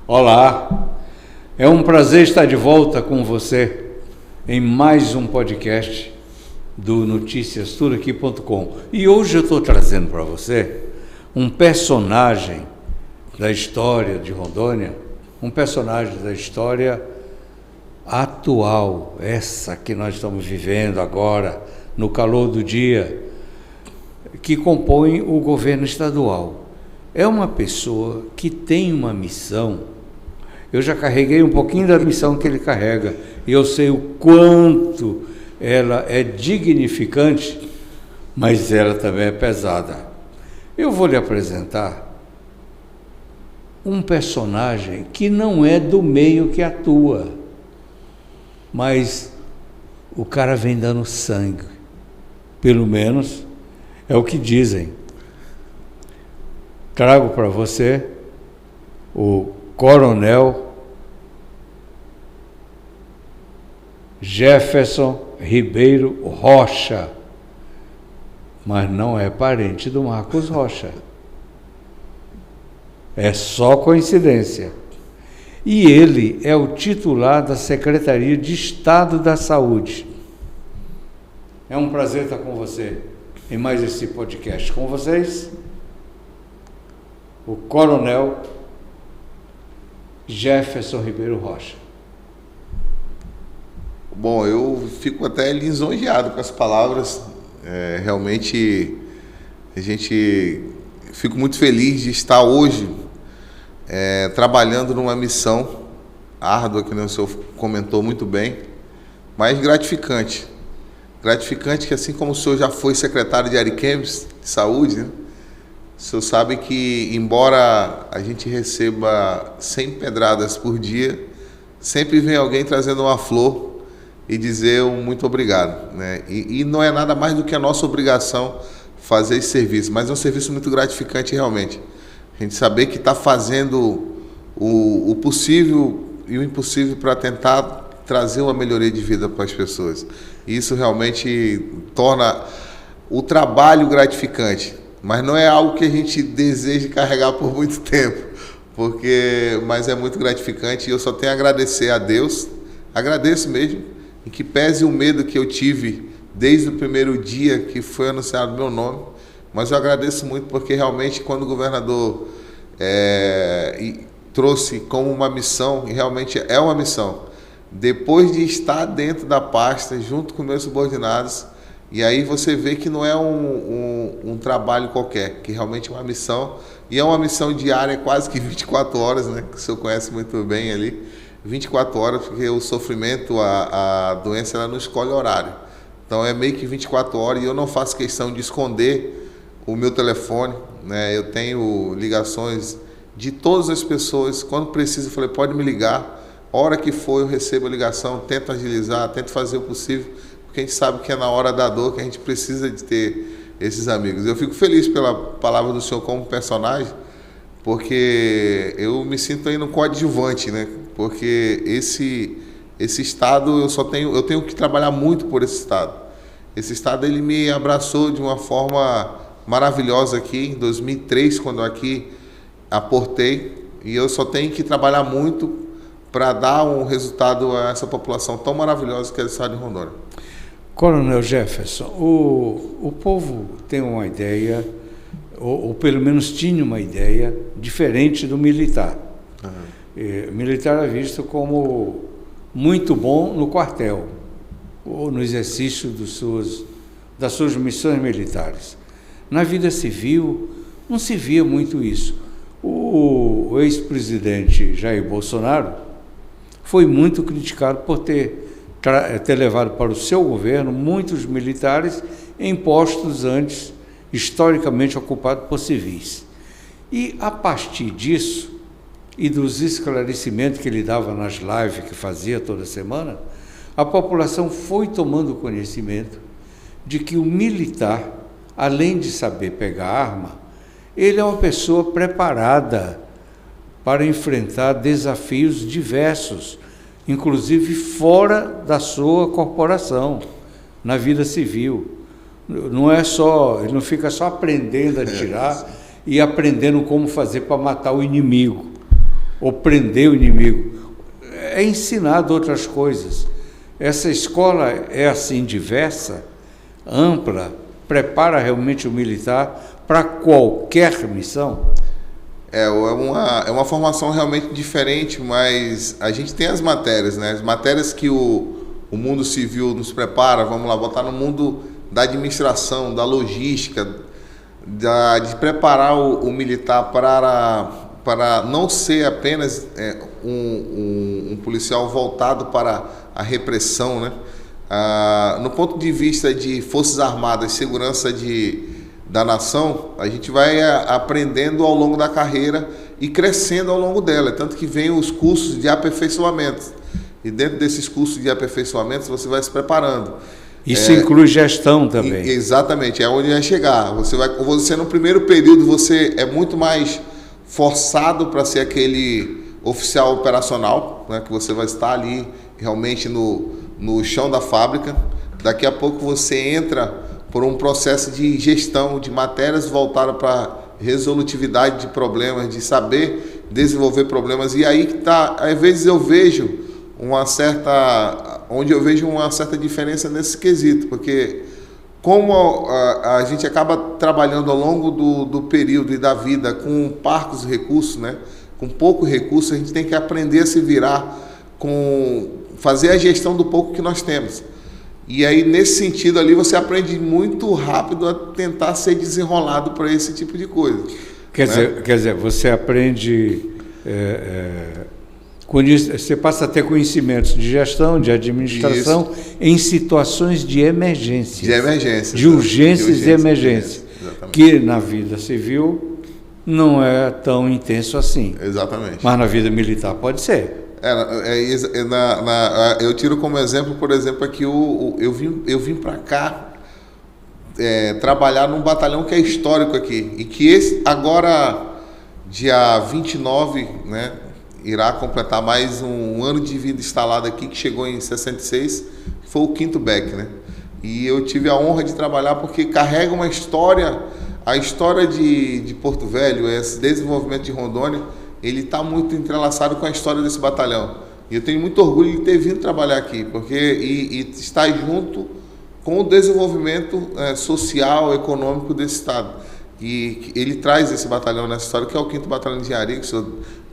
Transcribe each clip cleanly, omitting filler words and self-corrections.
Olá, é um prazer estar de volta com você em mais um podcast do noticiastudaqui.com. E hoje eu estou trazendo para você um personagem da história de Rondônia, um personagem da história atual, essa que nós estamos vivendo agora, no calor do dia, que compõe o governo estadual. É uma pessoa que tem uma missão. Eu já carreguei um pouquinho da missão que ele carrega, e eu sei o quanto ela é dignificante, mas ela também é pesada. Eu vou lhe apresentar um personagem que não é do meio que atua, mas o cara vem dando sangue, pelo menos é o que dizem. Trago para você o Coronel Jefferson Ribeiro Rocha, mas não é parente do Marcos Rocha. É só coincidência. E ele é o titular da Secretaria de Estado da Saúde. É um prazer estar com você em mais esse podcast. Com vocês, o Coronel Jefferson Ribeiro Rocha. Bom, eu fico até lisonjeado com as palavras. Realmente, fico muito feliz de estar hoje trabalhando numa missão árdua, que o senhor comentou muito bem, mas gratificante. Gratificante que, assim como o senhor já foi secretário de Ariquemes de Saúde, né? O senhor sabe que, embora a gente receba 100 pedradas por dia, sempre vem alguém trazendo uma flor e dizer um muito obrigado, né? E não é nada mais do que a nossa obrigação fazer esse serviço, mas é um serviço muito gratificante realmente. A gente saber que está fazendo o possível e o impossível para tentar trazer uma melhoria de vida para as pessoas. E isso realmente torna o trabalho gratificante. Mas não é algo que a gente deseja carregar por muito tempo, mas é muito gratificante, e eu só tenho a agradecer a Deus, agradeço mesmo, e que pese o medo que eu tive desde o primeiro dia que foi anunciado meu nome, mas eu agradeço muito porque realmente quando o governador trouxe como uma missão, e realmente é uma missão, depois de estar dentro da pasta, junto com meus subordinados, e aí você vê que não é um trabalho qualquer, que realmente é uma missão, e é uma missão diária, quase que 24 horas, né? Que o senhor conhece muito bem ali, 24 horas, porque o sofrimento, a doença, ela não escolhe horário. Então é meio que 24 horas, e eu não faço questão de esconder o meu telefone, né? Eu tenho ligações de todas as pessoas, quando preciso, eu falei, pode me ligar, hora que for eu recebo a ligação, tento agilizar, tento fazer o possível, porque a gente sabe que é na hora da dor que a gente precisa de ter esses amigos. Eu fico feliz pela palavra do senhor como personagem, porque eu me sinto aí no coadjuvante, né? Porque esse estado eu tenho que trabalhar muito por esse estado. Esse estado ele me abraçou de uma forma maravilhosa aqui em 2003, quando eu aqui aportei, e eu só tenho que trabalhar muito para dar um resultado a essa população tão maravilhosa que é o estado de Rondônia. Coronel Jefferson, o povo tem uma ideia, ou pelo menos tinha uma ideia, diferente do militar. Uhum. Militar é visto como muito bom no quartel, ou no exercício das suas missões militares. Na vida civil, não se via muito isso. O ex-presidente Jair Bolsonaro foi muito criticado por ter levado para o seu governo muitos militares em postos antes historicamente ocupados por civis. E a partir disso, e dos esclarecimentos que ele dava nas lives que fazia toda semana, a população foi tomando conhecimento de que o militar, além de saber pegar arma, ele é uma pessoa preparada para enfrentar desafios diversos, inclusive fora da sua corporação, na vida civil. Não é só, ele não fica só aprendendo a atirar e aprendendo como fazer para matar o inimigo. ou prender o inimigo. É ensinado outras coisas. Essa escola é assim diversa, ampla, prepara realmente o militar para qualquer missão? É uma formação realmente diferente, mas a gente tem as matérias, né? As matérias que o mundo civil nos prepara, vamos lá, botar no mundo da administração, da logística, de preparar o militar para não ser apenas um policial voltado para a repressão, né? No ponto de vista de Forças Armadas, segurança da nação, a gente vai aprendendo ao longo da carreira e crescendo ao longo dela, tanto que vem os cursos de aperfeiçoamento, e dentro desses cursos de aperfeiçoamento você vai se preparando. Isso inclui gestão também. Exatamente, é onde vai chegar. Você no primeiro período você é muito mais forçado para ser aquele oficial operacional, né, que você vai estar ali realmente no chão da fábrica. Daqui a pouco você entra por um processo de gestão de matérias voltada para resolutividade de problemas, de saber desenvolver problemas. E aí que tá, às vezes eu vejo uma certa diferença nesse quesito, porque como a gente acaba trabalhando ao longo do período e da vida com parcos recursos, né, com pouco recurso, a gente tem que aprender a se virar, fazer a gestão do pouco que nós temos. E aí, nesse sentido ali, você aprende muito rápido a tentar ser desenrolado para esse tipo de coisa. Quer dizer, você aprende... você passa a ter conhecimentos de gestão, de administração, em situações de emergência. De emergência. De urgências e emergências. Que na vida civil não é tão intenso assim. Exatamente. Mas na vida militar pode ser. Eu tiro como exemplo, por exemplo, aqui eu vim para cá trabalhar num batalhão que é histórico aqui, e que agora, dia 29, né, irá completar mais um ano de vida instalado aqui, que chegou em 66, que foi o 5º BEC, né? E eu tive a honra de trabalhar porque carrega uma história, a história de Porto Velho, esse desenvolvimento de Rondônia, ele está muito entrelaçado com a história desse batalhão. E eu tenho muito orgulho de ter vindo trabalhar aqui, porque e estar junto com o desenvolvimento social, econômico desse estado. E ele traz esse batalhão nessa história, que é o 5º Batalhão de Engenharia, que o senhor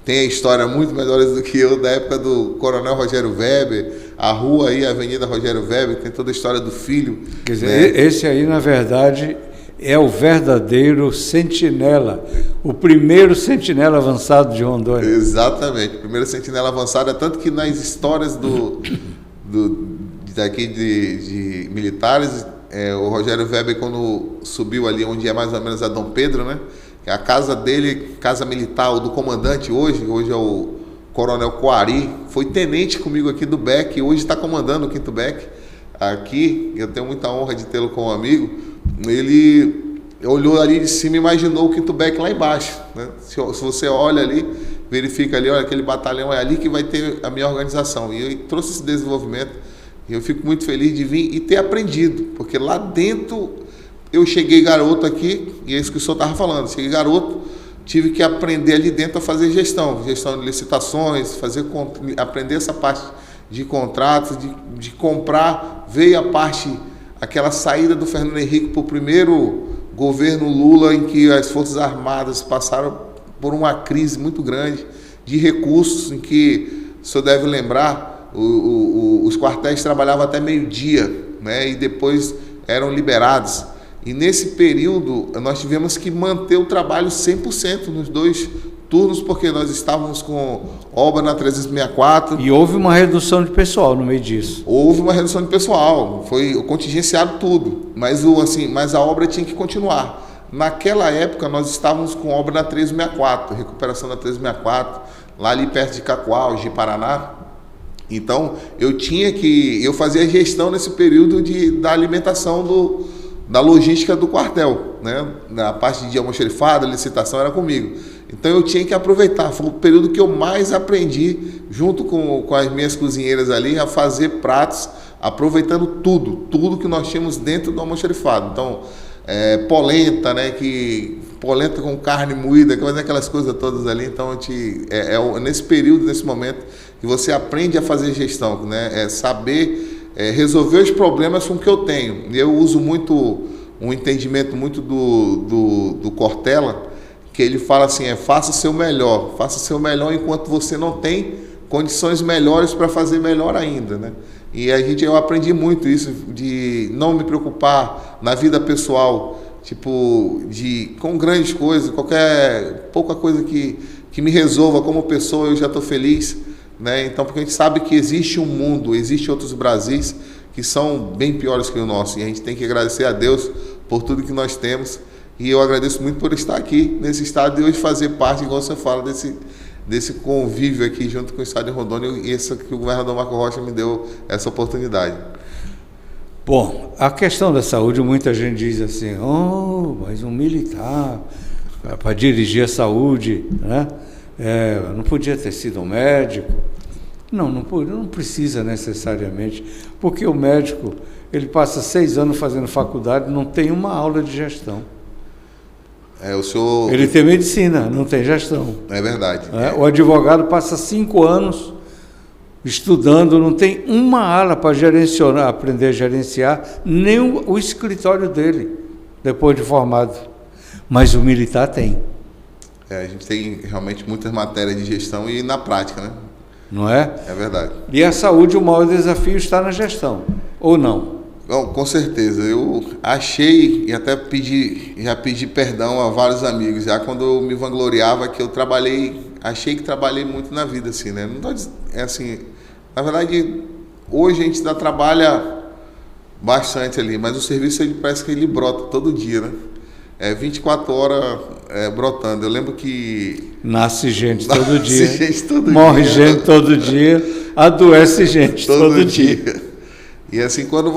tem a história muito melhores do que eu, da época do Coronel Rogério Weber, a rua aí, a Avenida Rogério Weber, tem toda a história do filho. Quer dizer, esse aí, na verdade, é o verdadeiro sentinela, o primeiro sentinela avançado de Rondônia. Exatamente, o primeiro sentinela avançado, é tanto que nas histórias daqui de militares, o Rogério Weber, quando subiu ali onde é mais ou menos a Dom Pedro, né? A casa dele, casa militar, do comandante hoje é o Coronel Coari, foi tenente comigo aqui do BEC, hoje está comandando o 5º BEC aqui, eu tenho muita honra de tê-lo como amigo. Ele olhou ali de cima e imaginou o 5º BEC lá embaixo, né? Se você olha ali, verifica ali, olha, aquele batalhão é ali que vai ter a minha organização, e eu trouxe esse desenvolvimento, e eu fico muito feliz de vir e ter aprendido, porque lá dentro eu cheguei garoto aqui, e é isso que o senhor estava falando, cheguei garoto, tive que aprender ali dentro a fazer gestão de licitações, aprender essa parte de contratos, de comprar. Veio a parte, aquela saída do Fernando Henrique para o primeiro governo Lula, em que as Forças Armadas passaram por uma crise muito grande de recursos, em que o senhor deve lembrar, os quartéis trabalhavam até meio-dia, né, e depois eram liberados. E nesse período nós tivemos que manter o trabalho 100% nos 2 turnos, porque nós estávamos com obra na 364. E houve uma redução de pessoal no meio disso. Houve uma redução de pessoal, foi contingenciado tudo, mas a obra tinha que continuar. Naquela época nós estávamos com obra na 364, recuperação da 364, lá ali perto de Cacoal, de Paraná. Então eu fazia gestão nesse período da alimentação da logística do quartel, né? Na parte de almoxerifado, licitação era comigo. Então eu tinha que aproveitar, foi o período que eu mais aprendi, junto com as minhas cozinheiras ali, a fazer pratos, aproveitando tudo que nós tínhamos dentro do almoxerifado. Então, polenta, né? Polenta com carne moída, aquelas coisas todas ali. Então, nesse período, nesse momento, que você aprende a fazer gestão, né? Saber resolver os problemas com o que eu tenho. E eu uso muito um entendimento muito do Cortella, que ele fala assim, faça o seu melhor enquanto você não tem condições melhores para fazer melhor ainda, né? E eu aprendi muito isso, de não me preocupar na vida pessoal, com grandes coisas, pouca coisa que me resolva como pessoa, eu já estou feliz, né? Então, porque a gente sabe que existe um mundo, existe outros Brasis que são bem piores que o nosso, e a gente tem que agradecer a Deus por tudo que nós temos. E eu agradeço muito por estar aqui nesse estado e hoje fazer parte, igual você fala, desse convívio aqui junto com o estado de Rondônia, e isso que o governador Marcos Rocha me deu essa oportunidade. Bom, a questão da saúde, muita gente diz assim, mas um militar para dirigir a saúde, né? Não podia ter sido um médico. Não precisa necessariamente, porque o médico, ele passa 6 anos fazendo faculdade, não tem uma aula de gestão. Ele tem medicina, não tem gestão. É verdade. O advogado passa 5 anos estudando, não tem uma aula para aprender a gerenciar, nem o escritório dele, depois de formado. Mas o militar tem. A gente tem realmente muitas matérias de gestão e na prática, né? Não é? É verdade. E a saúde, o maior desafio está na gestão, ou não? Bom, com certeza. Eu achei, e até já pedi perdão a vários amigos, já quando eu me vangloriava que eu achei que trabalhei muito na vida, assim, né? Não tô, assim, na verdade, hoje a gente ainda trabalha bastante ali, mas o serviço ele parece que ele brota todo dia, né? 24 horas brotando. Eu lembro que... Nasce gente todo dia. Gente todo morre dia. Gente todo dia. Adoece gente todo dia. E assim, quando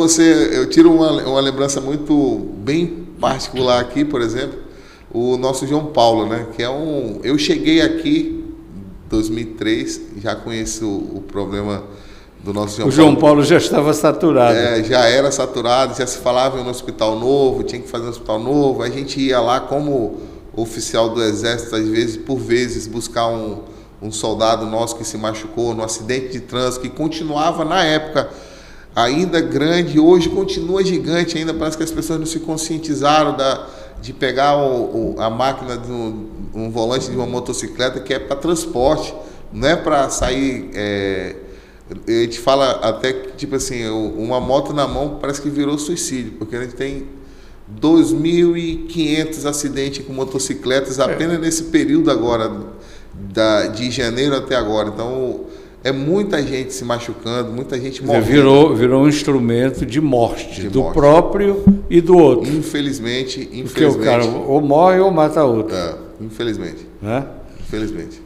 eu tiro uma lembrança muito bem particular aqui, por exemplo, o nosso João Paulo, né? Que eu cheguei aqui em 2003, já conheço o problema do nosso João Paulo. O João Paulo já estava saturado. Já era saturado, já se falava em um hospital novo, tinha que fazer um hospital novo. A gente ia lá como oficial do Exército, por vezes, buscar um soldado nosso que se machucou no acidente de trânsito, que continuava na época ainda grande, hoje continua gigante ainda, parece que as pessoas não se conscientizaram de pegar a máquina de um volante de uma motocicleta, que é para transporte, não é para sair... a gente fala até que, tipo assim, uma moto na mão parece que virou suicídio, porque a gente tem 2.500 acidentes com motocicletas apenas nesse período agora, de janeiro até agora. Então, muita gente se machucando, muita gente morrendo. Virou um instrumento de morte, próprio e do outro. Infelizmente. Porque o cara ou morre ou mata outro. Infelizmente. Infelizmente.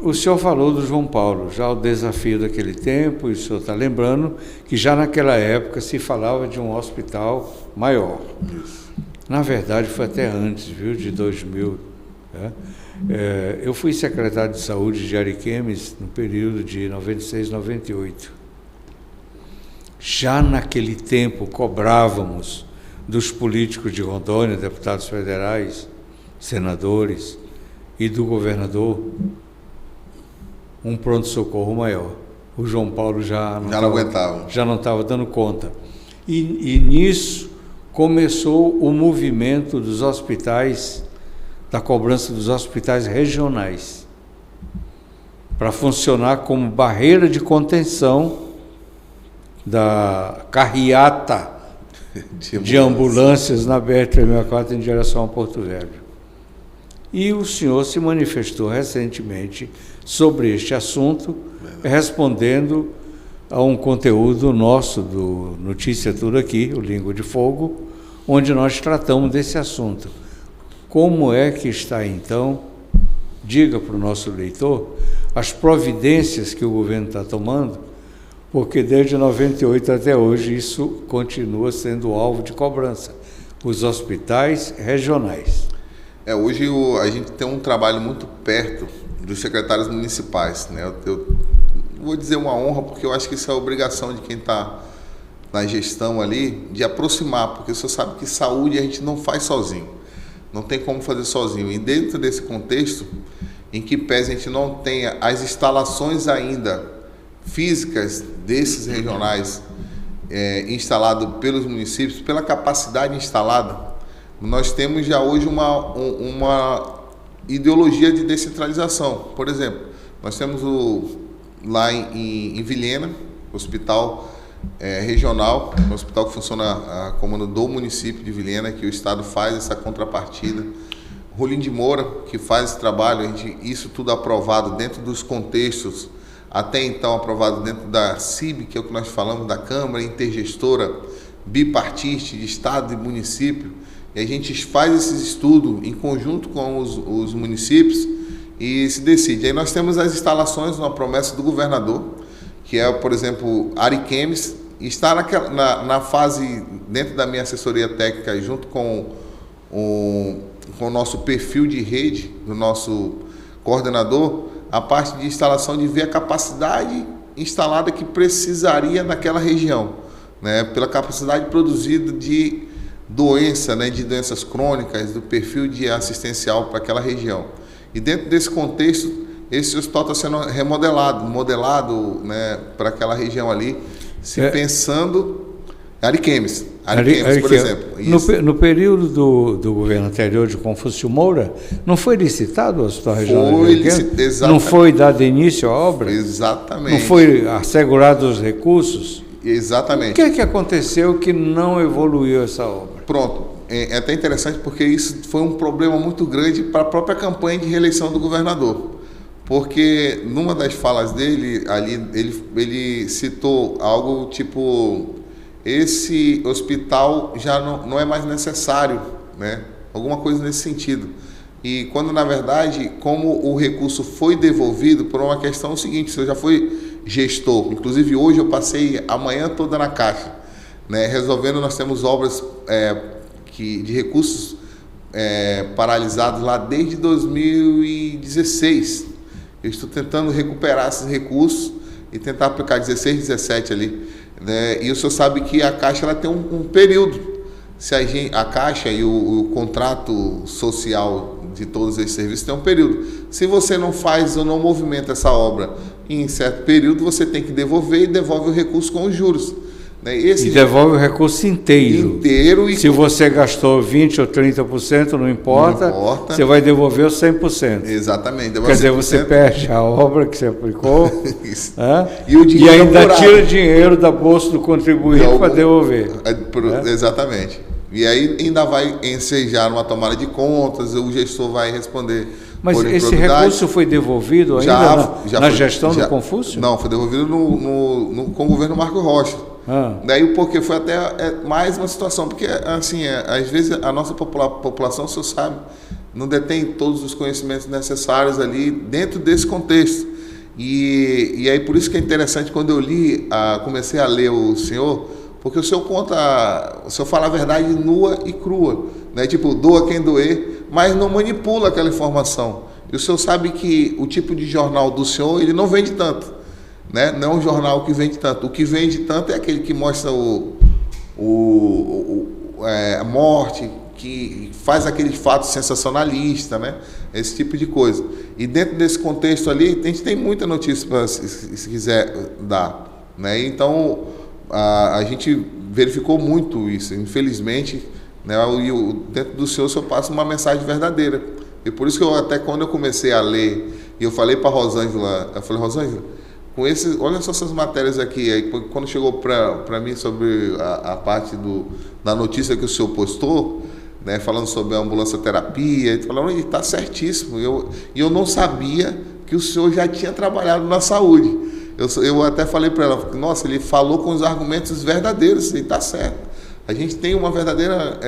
O senhor falou do João Paulo, já o desafio daquele tempo, e o senhor está lembrando que já naquela época se falava de um hospital maior. Isso. Na verdade, foi até antes, de 2000. Eu fui secretário de saúde de Ariquemes no período de 96, 98. Já naquele tempo cobrávamos dos políticos de Rondônia, deputados federais, senadores e do governador um pronto-socorro maior. O João Paulo já não estava dando conta. E nisso começou o movimento dos hospitais, da cobrança dos hospitais regionais, para funcionar como barreira de contenção da carreata de ambulâncias na BR-364 em direção a Porto Velho. E o senhor se manifestou recentemente sobre este assunto, respondendo a um conteúdo nosso do Notícia Tudo Aqui, o Língua de Fogo, onde nós tratamos desse assunto. Como é que está, então, diga para o nosso leitor, as providências que o governo está tomando, porque desde 98 até hoje isso continua sendo alvo de cobrança, os hospitais regionais. Hoje a gente tem um trabalho muito perto dos secretários municipais, né? Eu vou dizer uma honra, porque eu acho que isso é a obrigação de quem está na gestão ali, de aproximar, porque o senhor sabe que saúde a gente não faz sozinho, não tem como fazer sozinho. E dentro desse contexto, em que pese a gente não tenha as instalações ainda físicas desses regionais instalado pelos municípios, pela capacidade instalada, nós temos já hoje uma ideologia de descentralização. Por exemplo, nós temos lá em Vilhena, hospital regional, um hospital que funciona a comando do município de Vilhena, que o Estado faz essa contrapartida. Rolim de Moura, que faz esse trabalho, isso tudo aprovado dentro dos contextos, até então aprovado dentro da CIB, que é o que nós falamos, da Câmara Intergestora Bipartite de Estado e Município, e a gente faz esse estudo em conjunto com os municípios e se decide. Aí nós temos as instalações, uma promessa do governador, que é, por exemplo, Ariquemes, está na fase, dentro da minha assessoria técnica, junto com o nosso perfil de rede, do nosso coordenador, a parte de instalação, de ver a capacidade instalada que precisaria naquela região, né, pela capacidade produzida de doença, né, de doenças crônicas, do perfil de assistencial para aquela região. E dentro desse contexto, esse hospital está sendo modelado, né, para aquela região ali, pensando Ariquemes, por exemplo. No período do governo anterior de Confúcio Moura, não foi licitado o Hospital Regional de Ariquemes? Não foi dado início à obra? Exatamente. Não foi assegurado os recursos? Exatamente. O que aconteceu que não evoluiu essa obra? Pronto. É até interessante porque isso foi um problema muito grande para a própria campanha de reeleição do governador. Porque numa das falas dele, ali, ele citou algo tipo: esse hospital já não é mais necessário, né? Alguma coisa nesse sentido. E quando, na verdade, como o recurso foi devolvido por uma questão seguinte, você já foi gestor, inclusive hoje eu passei a manhã toda na Caixa, né? Resolvendo, nós temos obras de recursos paralisados lá desde 2016. Eu estou tentando recuperar esses recursos e tentar aplicar 16, 17 ali, né? E o senhor sabe que a Caixa ela tem um período. Se a Caixa e o contrato social de todos esses serviços tem um período. Se você não faz ou não movimenta essa obra em certo período, você tem que devolver e devolve o recurso com os juros. Né? E devolve o recurso inteiro. E se você gastou 20% ou 30%, não importa, você vai devolver os 100%. Exatamente. Quer dizer, você perde a obra que você aplicou e ainda tira dinheiro da bolsa do contribuinte para devolver. Exatamente. E aí ainda vai ensejar uma tomada de contas, o gestor vai responder. Mas esse recurso foi devolvido ainda na gestão do Confúcio? Não, foi devolvido com o governo Marco Rocha. Daí porque foi até mais uma situação, porque assim, às vezes a nossa população, o senhor sabe, não detém todos os conhecimentos necessários ali dentro desse contexto. E aí por isso que é interessante quando eu comecei a ler o senhor, porque o senhor fala a verdade nua e crua, né? Tipo, doa quem doer, mas não manipula aquela informação. E o senhor sabe que o tipo de jornal do senhor, ele não vende tanto, né? Não é um jornal que vende tanto. O que vende tanto é aquele que mostra a morte, que faz aquele fato sensacionalista, né? Esse tipo de coisa. E dentro desse contexto ali, a gente tem muita notícia para, se quiser dar, né? Então, a gente verificou muito isso, infelizmente, né? E dentro do senhor passa uma mensagem verdadeira. E por isso que até quando eu comecei a ler, e eu falei para a Rosângela, Rosângela, olha só essas matérias aqui. Aí, quando chegou para mim sobre a parte da notícia que o senhor postou, né, falando sobre a ambulância terapia, falando, ele está certíssimo. E eu não sabia que o senhor já tinha trabalhado na saúde. Eu até falei para ela, nossa, ele falou com os argumentos verdadeiros, ele está certo. A gente tem uma verdadeira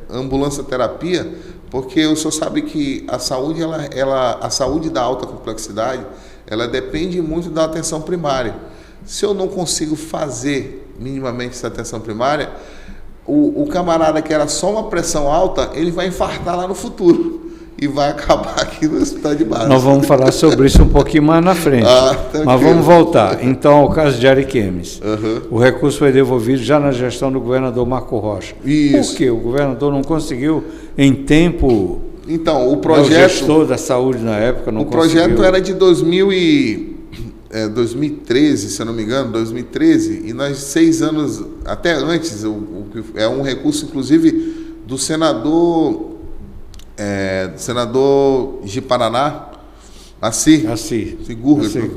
ambulância terapia, porque o senhor sabe que a saúde, a saúde da alta complexidade, ela depende muito da atenção primária. Se eu não consigo fazer minimamente essa atenção primária, o camarada que era só uma pressão alta, ele vai infartar lá no futuro. e vai acabar aqui no Hospital de Base. Nós vamos falar sobre isso um pouquinho mais na frente. Mas vamos voltar. Então, ao caso de Ariquemes. O recurso foi devolvido já na gestão do governador Marco Rocha. Isso. Por quê? O governador não conseguiu em tempo... Então, o projeto... O gestor da saúde na época não conseguiu. O projeto era de 2013, se eu não me engano, 2013, e nós 6 anos, até antes, é um recurso, inclusive, do senador de Paraná, Assi Gurga.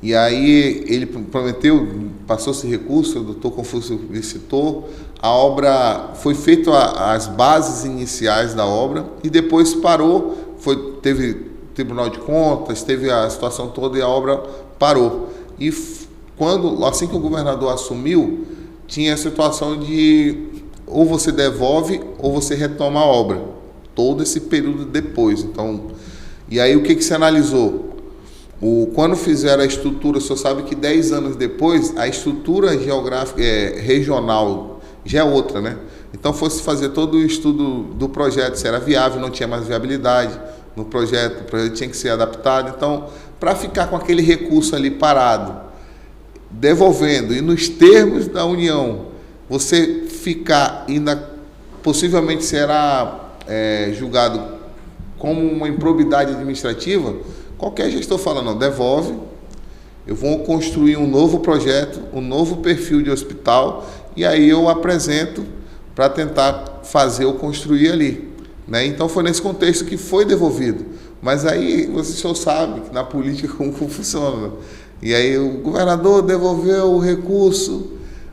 E aí ele prometeu, passou esse recurso, o doutor Confúcio licitou, a obra, foi feito as bases iniciais da obra e depois parou, teve Tribunal de Contas, teve a situação toda e a obra parou. E assim que o governador assumiu, tinha a situação de ou você devolve ou você retoma a obra, todo esse período depois. Então, e aí o que se analisou? Quando fizeram a estrutura, o senhor sabe que 10 anos depois, a estrutura geográfica regional já é outra, né? Então, fosse fazer todo o estudo do projeto, se era viável, não tinha mais viabilidade no projeto, o projeto tinha que ser adaptado. Então, para ficar com aquele recurso ali parado, devolvendo, e nos termos da União, você ficar, possivelmente será julgado como uma improbidade administrativa, qualquer gestor fala, não, devolve, eu vou construir um novo projeto, um novo perfil de hospital, e aí eu apresento para tentar fazer ou construir ali. Né? Então foi nesse contexto que foi devolvido. Mas aí você só sabe que na política como funciona. E aí o governador devolveu o recurso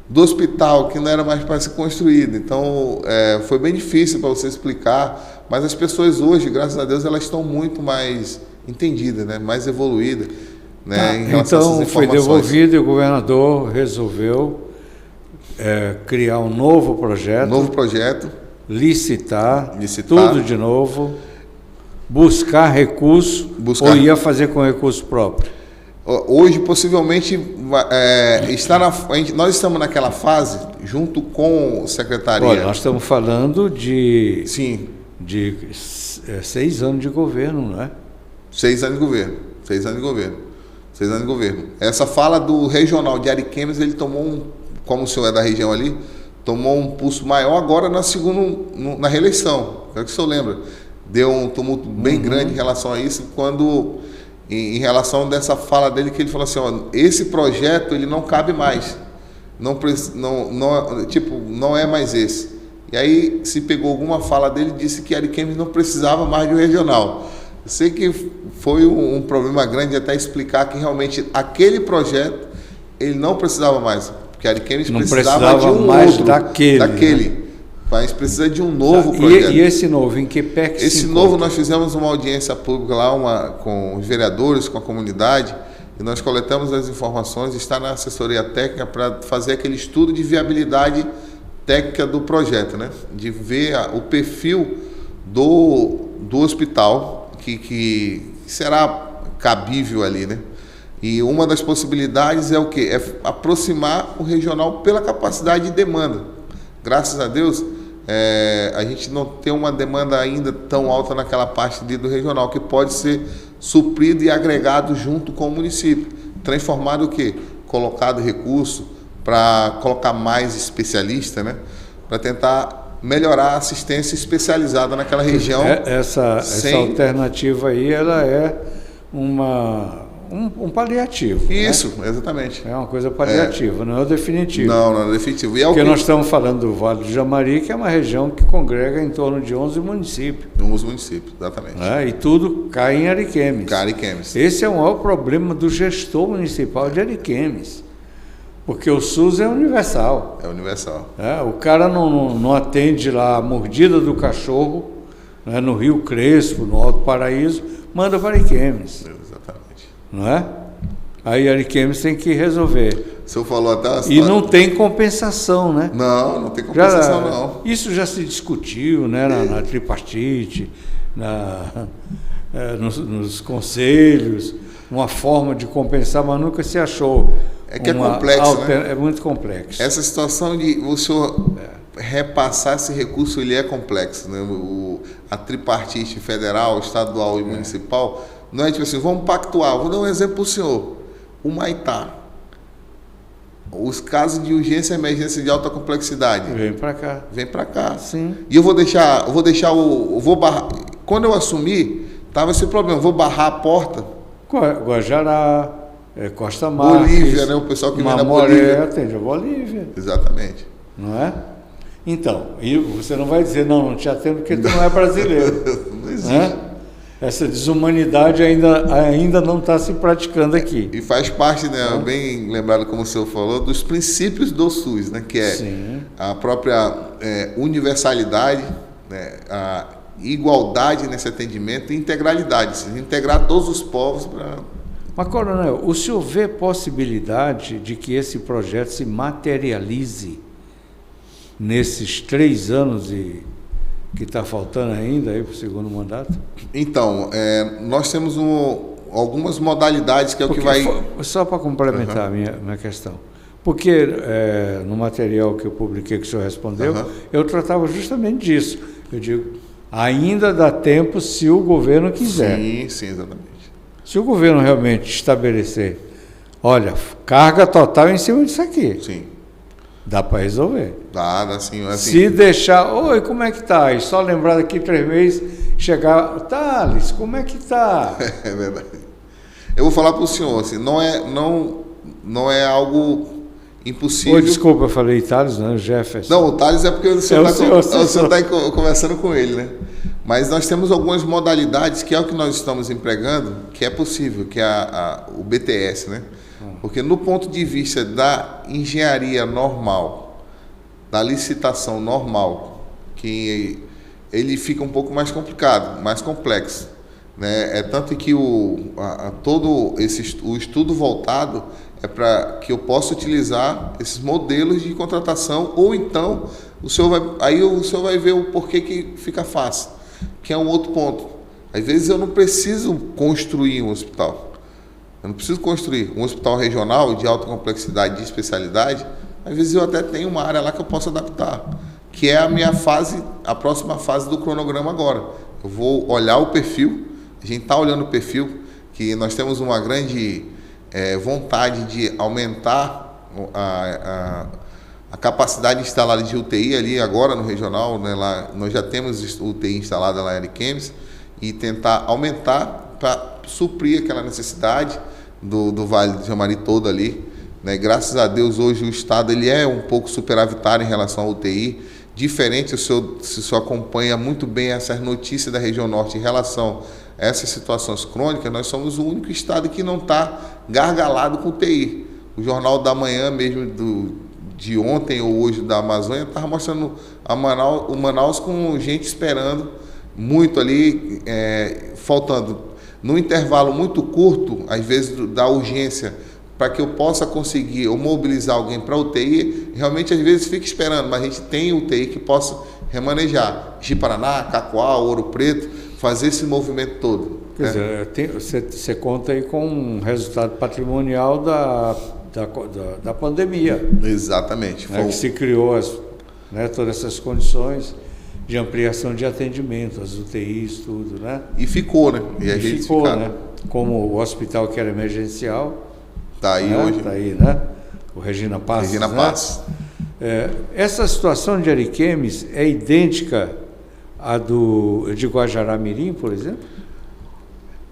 do hospital, que não era mais para ser construído. Então foi bem difícil para você explicar, mas as pessoas hoje, graças a Deus, elas estão muito mais entendidas, né? Mais evoluídas. Né? Em relação a essas informações. Foi devolvido e o governador resolveu criar um novo projeto. Licitar, tudo de novo, buscar recurso, ou ia fazer com recurso próprio? Hoje, possivelmente, nós estamos naquela fase, junto com a secretaria... Olha, nós estamos falando de 6 anos de governo, não é? 6 anos de governo. Essa fala do regional de Ariquemes, ele tomou como o senhor é da região ali, tomou um pulso maior agora na reeleição. Quero que o senhor lembra. Deu um tumulto bem grande em relação a isso, em relação dessa fala dele, que ele falou assim, ó, esse projeto ele não cabe mais. Não é mais esse. E aí se pegou alguma fala dele e disse que Ariquemes não precisava mais de um regional. Eu sei que foi um problema grande até explicar que realmente aquele projeto ele não precisava mais. Porque Ariquemes precisava de um mais outro, daquele. Né? Mas precisa de um novo projeto. E esse novo, em que pé que esse novo, nós fizemos uma audiência pública lá, com os vereadores, com a comunidade, e nós coletamos as informações, está na assessoria técnica para fazer aquele estudo de viabilidade técnica do projeto, né? De ver o perfil do hospital que será cabível ali, né? E uma das possibilidades é o quê? É aproximar o regional pela capacidade de demanda. Graças a Deus, a gente não tem uma demanda ainda tão alta naquela parte do regional, que pode ser suprido e agregado junto com o município. Transformado o quê? Colocado recurso para colocar mais especialista, né? Para tentar melhorar a assistência especializada naquela região. Essa alternativa aí, ela é um paliativo. Isso, né? Exatamente. É uma coisa paliativa, não é o definitivo. Não é o definitivo. Porque nós estamos falando do Vale do Jamari, que é uma região que congrega em torno de 11 municípios. 11 municípios, exatamente. E tudo cai em Ariquemes. Esse é o maior problema do gestor municipal de Ariquemes. Porque o SUS é universal. É universal. O cara não atende lá a mordida do cachorro, né, no Rio Crespo, no Alto Paraíso, manda para Ariquemes. Não é? Aí Ariquemes tem que resolver. O senhor falou até e não tem compensação, né? Não tem compensação, não. Isso já se discutiu, né, na tripartite, nos conselhos, uma forma de compensar, mas nunca se achou. É que é complexo, né? É muito complexo. Essa situação de o senhor repassar esse recurso ele é complexo, né? A tripartite federal, estadual e municipal não é tipo assim, vamos pactuar. Vou dar um exemplo para o senhor. O Maitá. Os casos de urgência e emergência de alta complexidade. Vem para cá. Vem para cá. Sim. E eu vou barrar. Quando eu assumir, tava esse problema. Vou barrar a porta. Guajará, Costa Marques. Bolívia, né? O pessoal que vem da Bolívia. Bolívia. Atende a Bolívia. Exatamente. Não é? Então, e você não vai dizer, não te atendo porque tu não é brasileiro. Não existe. Né? Essa desumanidade ainda não está se praticando aqui. E faz parte, né, bem lembrado como o senhor falou, dos princípios do SUS, né, que é Sim. a própria universalidade, né, a igualdade nesse atendimento e integralidade, integrar todos os povos para... Mas, coronel, o senhor vê possibilidade de que esse projeto se materialize nesses 3 anos que está faltando ainda aí para o segundo mandato? Então, nós temos algumas modalidades que é o que vai... Só para complementar a minha questão. Porque no material que eu publiquei que o senhor respondeu, eu tratava justamente disso. Eu digo, ainda dá tempo se o governo quiser. Sim, exatamente. Se o governo realmente estabelecer, olha, carga total em cima disso aqui. Sim. Dá para resolver. Dá, assim. Se deixar, oi, como é que tá? E só lembrar daqui 3 meses, chegar, Thales, como é que tá? É verdade. Eu vou falar para o senhor, assim, não é algo impossível. Desculpa, eu falei Thales, não, Jefferson. Não, o Thales é porque o senhor está conversando com ele, né? Mas nós temos algumas modalidades que é o que nós estamos empregando, que é possível, que é o BTS, né? Porque no ponto de vista da engenharia normal, da licitação normal, que ele fica um pouco mais complicado, mais complexo, né? É tanto que todo o estudo voltado é para que eu possa utilizar esses modelos de contratação, ou então o senhor vai ver o porquê que fica fácil, que é um outro ponto. Às vezes eu não preciso construir um hospital. Eu não preciso construir um hospital regional de alta complexidade, de especialidade. Às vezes eu até tenho uma área lá que eu posso adaptar, que é a próxima fase do cronograma agora. Eu vou olhar o perfil, a gente está olhando o perfil, que nós temos uma grande vontade de aumentar a capacidade instalada de UTI ali agora no regional, né, lá, nós já temos UTI instalada lá em Ariquemes, e tentar aumentar para suprir aquela necessidade do Vale do Jamari todo ali, né? Graças a Deus hoje o estado ele é um pouco superavitário em relação à UTI, diferente se o senhor acompanha muito bem essas notícias da região norte em relação a essas situações crônicas. Nós somos o único estado que não está gargalado com UTI. O Jornal da Manhã mesmo de ontem ou hoje da Amazônia estava mostrando o Manaus com gente esperando muito ali, faltando num intervalo muito curto, às vezes da urgência, para que eu possa conseguir ou mobilizar alguém para UTI, realmente às vezes fica esperando, mas a gente tem UTI que possa remanejar. Ji-Paraná, Cacoal, Ouro Preto, fazer esse movimento todo. Quer dizer, você conta aí com um resultado patrimonial da pandemia. Exatamente. Que se criou todas essas condições de ampliação de atendimento, as UTIs, tudo, né? E ficou, né? E a gente ficou, né? Como o hospital que era emergencial. Está aí hoje. Está aí, né? O Regina Passos. Regina Passos. Essa situação de Ariquemes é idêntica à de Guajará-Mirim, por exemplo?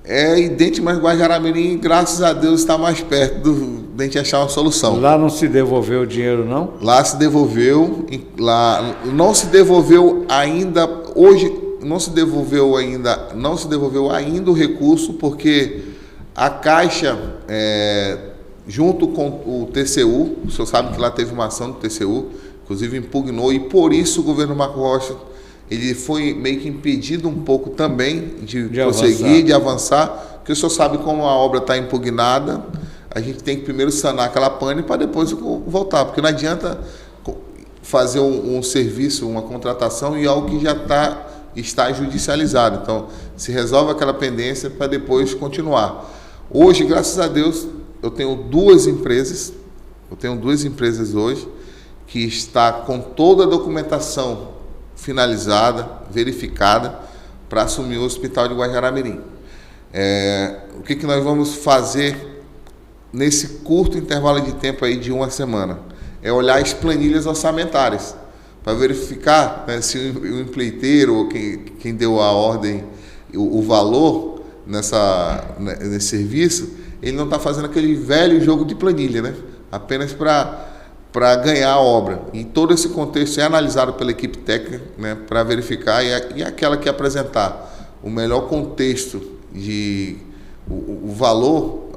É idêntico, mas Guajará-Mirim, graças a Deus, está mais perto de a gente achar uma solução. Lá não se devolveu o dinheiro, não? Lá se devolveu, lá não se devolveu ainda, hoje não se devolveu ainda o recurso, porque a Caixa, junto com o TCU, o senhor sabe que lá teve uma ação do TCU, inclusive impugnou, e por isso o governo Marco Rocha ele foi meio que impedido um pouco também de prosseguir, de avançar, porque o senhor sabe como a obra está impugnada, a gente tem que primeiro sanar aquela pane para depois voltar, porque não adianta fazer um serviço, uma contratação e algo que já está judicializado. Então, se resolve aquela pendência para depois continuar. Hoje, graças a Deus, eu tenho duas empresas hoje, que está com toda a documentação finalizada, verificada, para assumir o Hospital de Guajará-Mirim. O que nós vamos fazer nesse curto intervalo de tempo aí de uma semana? É olhar as planilhas orçamentárias, para verificar, né, se o empreiteiro ou quem deu a ordem, o valor nesse serviço, ele não está fazendo aquele velho jogo de planilha, né? Apenas para ganhar a obra. E todo esse contexto é analisado pela equipe técnica, né, para verificar, e aquela que apresentar o melhor contexto o valor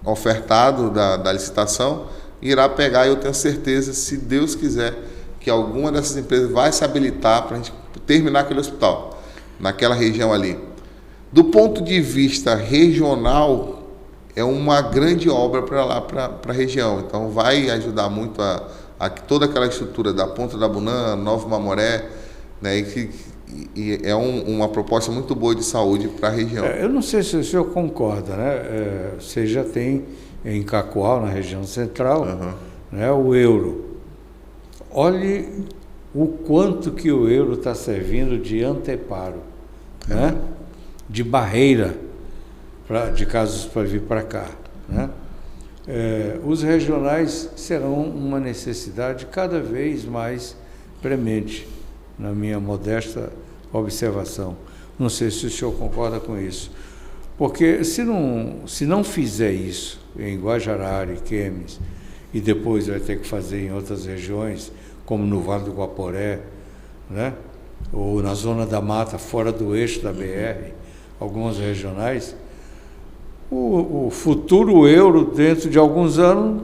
ofertado da licitação, irá pegar, e eu tenho certeza, se Deus quiser, que alguma dessas empresas vai se habilitar para a gente terminar aquele hospital, naquela região ali. Do ponto de vista regional, é uma grande obra para lá, para a região. Então, vai ajudar muito a toda aquela estrutura da Ponta da Bunã, Nova Mamoré, né, e é uma proposta muito boa de saúde para a região. Eu não sei se o senhor concorda, né? Você já tem em Cacoal, na região central, né, o euro. Olhe o quanto que o euro está servindo de anteparo, né? De barreira de casos para vir para cá, né? Os regionais serão uma necessidade cada vez mais premente, na minha modesta observação. Não sei se o senhor concorda com isso. Porque se não fizer isso em Guajará, Ariquemes, e depois vai ter que fazer em outras regiões, como no Vale do Guaporé, né? Ou na zona da mata, fora do eixo da BR, algumas regionais, o futuro euro, dentro de alguns anos,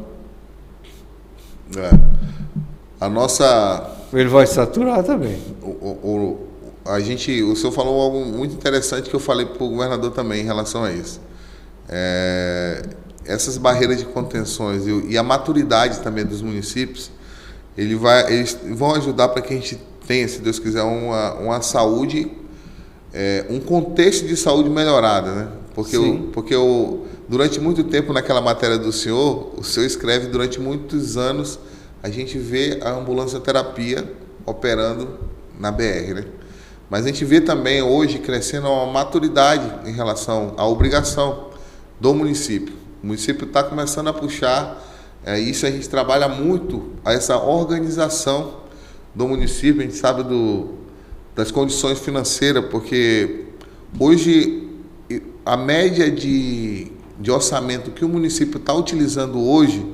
ele vai saturar também. O senhor falou algo muito interessante que eu falei para o governador também em relação a isso. Essas barreiras de contenções e a maturidade também dos municípios, eles vão ajudar para que a gente tenha, se Deus quiser, uma saúde, um contexto de saúde melhorada, né? Porque durante muito tempo, naquela matéria do senhor, o senhor escreve, durante muitos anos, a gente vê a ambulância terapia operando na BR, né? Mas a gente vê também hoje crescendo uma maturidade em relação à obrigação do município. O município está começando a puxar, isso a gente trabalha muito, essa organização do município. A gente sabe das condições financeiras, porque hoje a média de orçamento que o município está utilizando hoje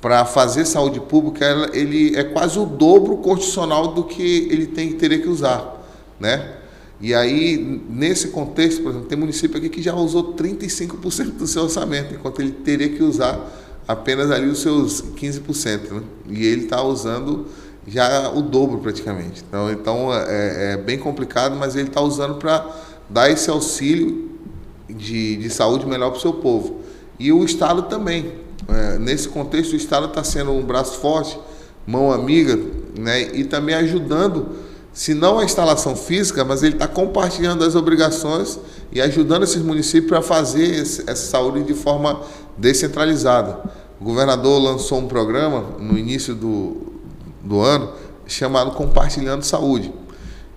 para fazer saúde pública, ele é quase o dobro constitucional do que ele teria que usar, né? E aí, nesse contexto, por exemplo, tem município aqui que já usou 35% do seu orçamento, enquanto ele teria que usar apenas ali os seus 15%, né? E ele está usando já o dobro praticamente. Então é bem complicado, mas ele está usando para dar esse auxílio de saúde melhor para o seu povo. E o Estado também. Nesse contexto, o Estado está sendo um braço forte, mão amiga, né? E também ajudando, se não a instalação física, mas ele está compartilhando as obrigações e ajudando esses municípios a fazer essa saúde de forma descentralizada. O governador lançou um programa no início do ano chamado Compartilhando Saúde,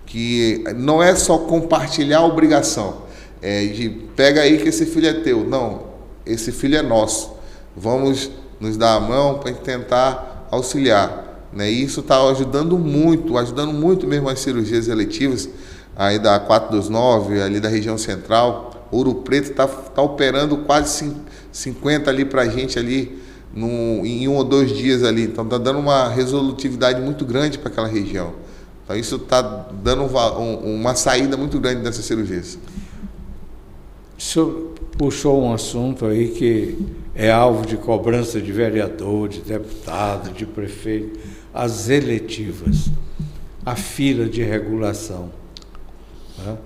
que não é só compartilhar a obrigação, de pega aí que esse filho é teu. Não, esse filho é nosso. Vamos nos dar a mão para tentar auxiliar, né? E isso está ajudando muito mesmo as cirurgias eletivas, aí da 429, ali da região central. Ouro Preto está operando quase 50 ali para a gente ali, em 1 ou 2 dias ali. Então está dando uma resolutividade muito grande para aquela região. Então isso está dando uma saída muito grande dessas cirurgias. O senhor puxou um assunto aí que é alvo de cobrança de vereador, de deputado, de prefeito, as eletivas, a fila de regulação, né?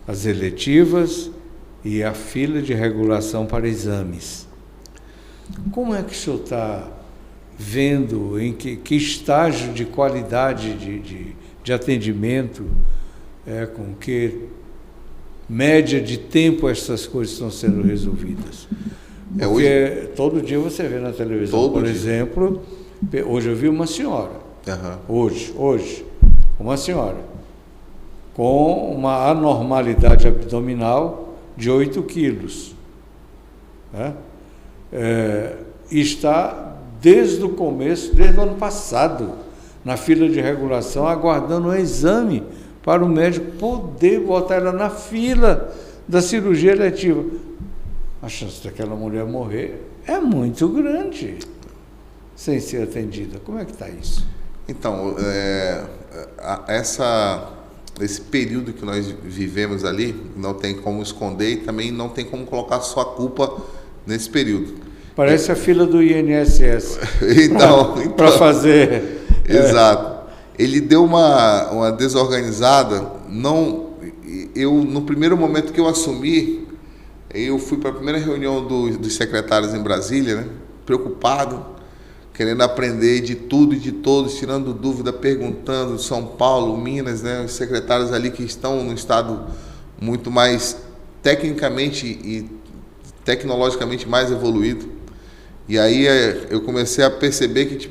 As eletivas e a fila de regulação para exames. Como é que o senhor está vendo, em que estágio de qualidade de atendimento, com que média de tempo essas coisas estão sendo resolvidas? Porque todo dia você vê na televisão, por exemplo, Hoje eu vi uma senhora, hoje, uma senhora, com uma anormalidade abdominal de 8 quilos. Né? E está desde o começo, desde o ano passado, na fila de regulação, aguardando um exame para o médico poder botar ela na fila da cirurgia eletiva. A chance daquela mulher morrer é muito grande sem ser atendida. Como é que está isso? Então, esse período que nós vivemos ali, não tem como esconder e também não tem como colocar sua culpa nesse período. Parece a fila do INSS. Então, para fazer... Exato. Ele deu uma desorganizada. No primeiro momento que eu assumi, eu fui para a primeira reunião dos secretários em Brasília, né, preocupado, querendo aprender de tudo e de todos, tirando dúvida, perguntando, São Paulo, Minas, né, os secretários ali que estão no estado muito mais tecnicamente e tecnologicamente mais evoluído. E aí eu comecei a perceber que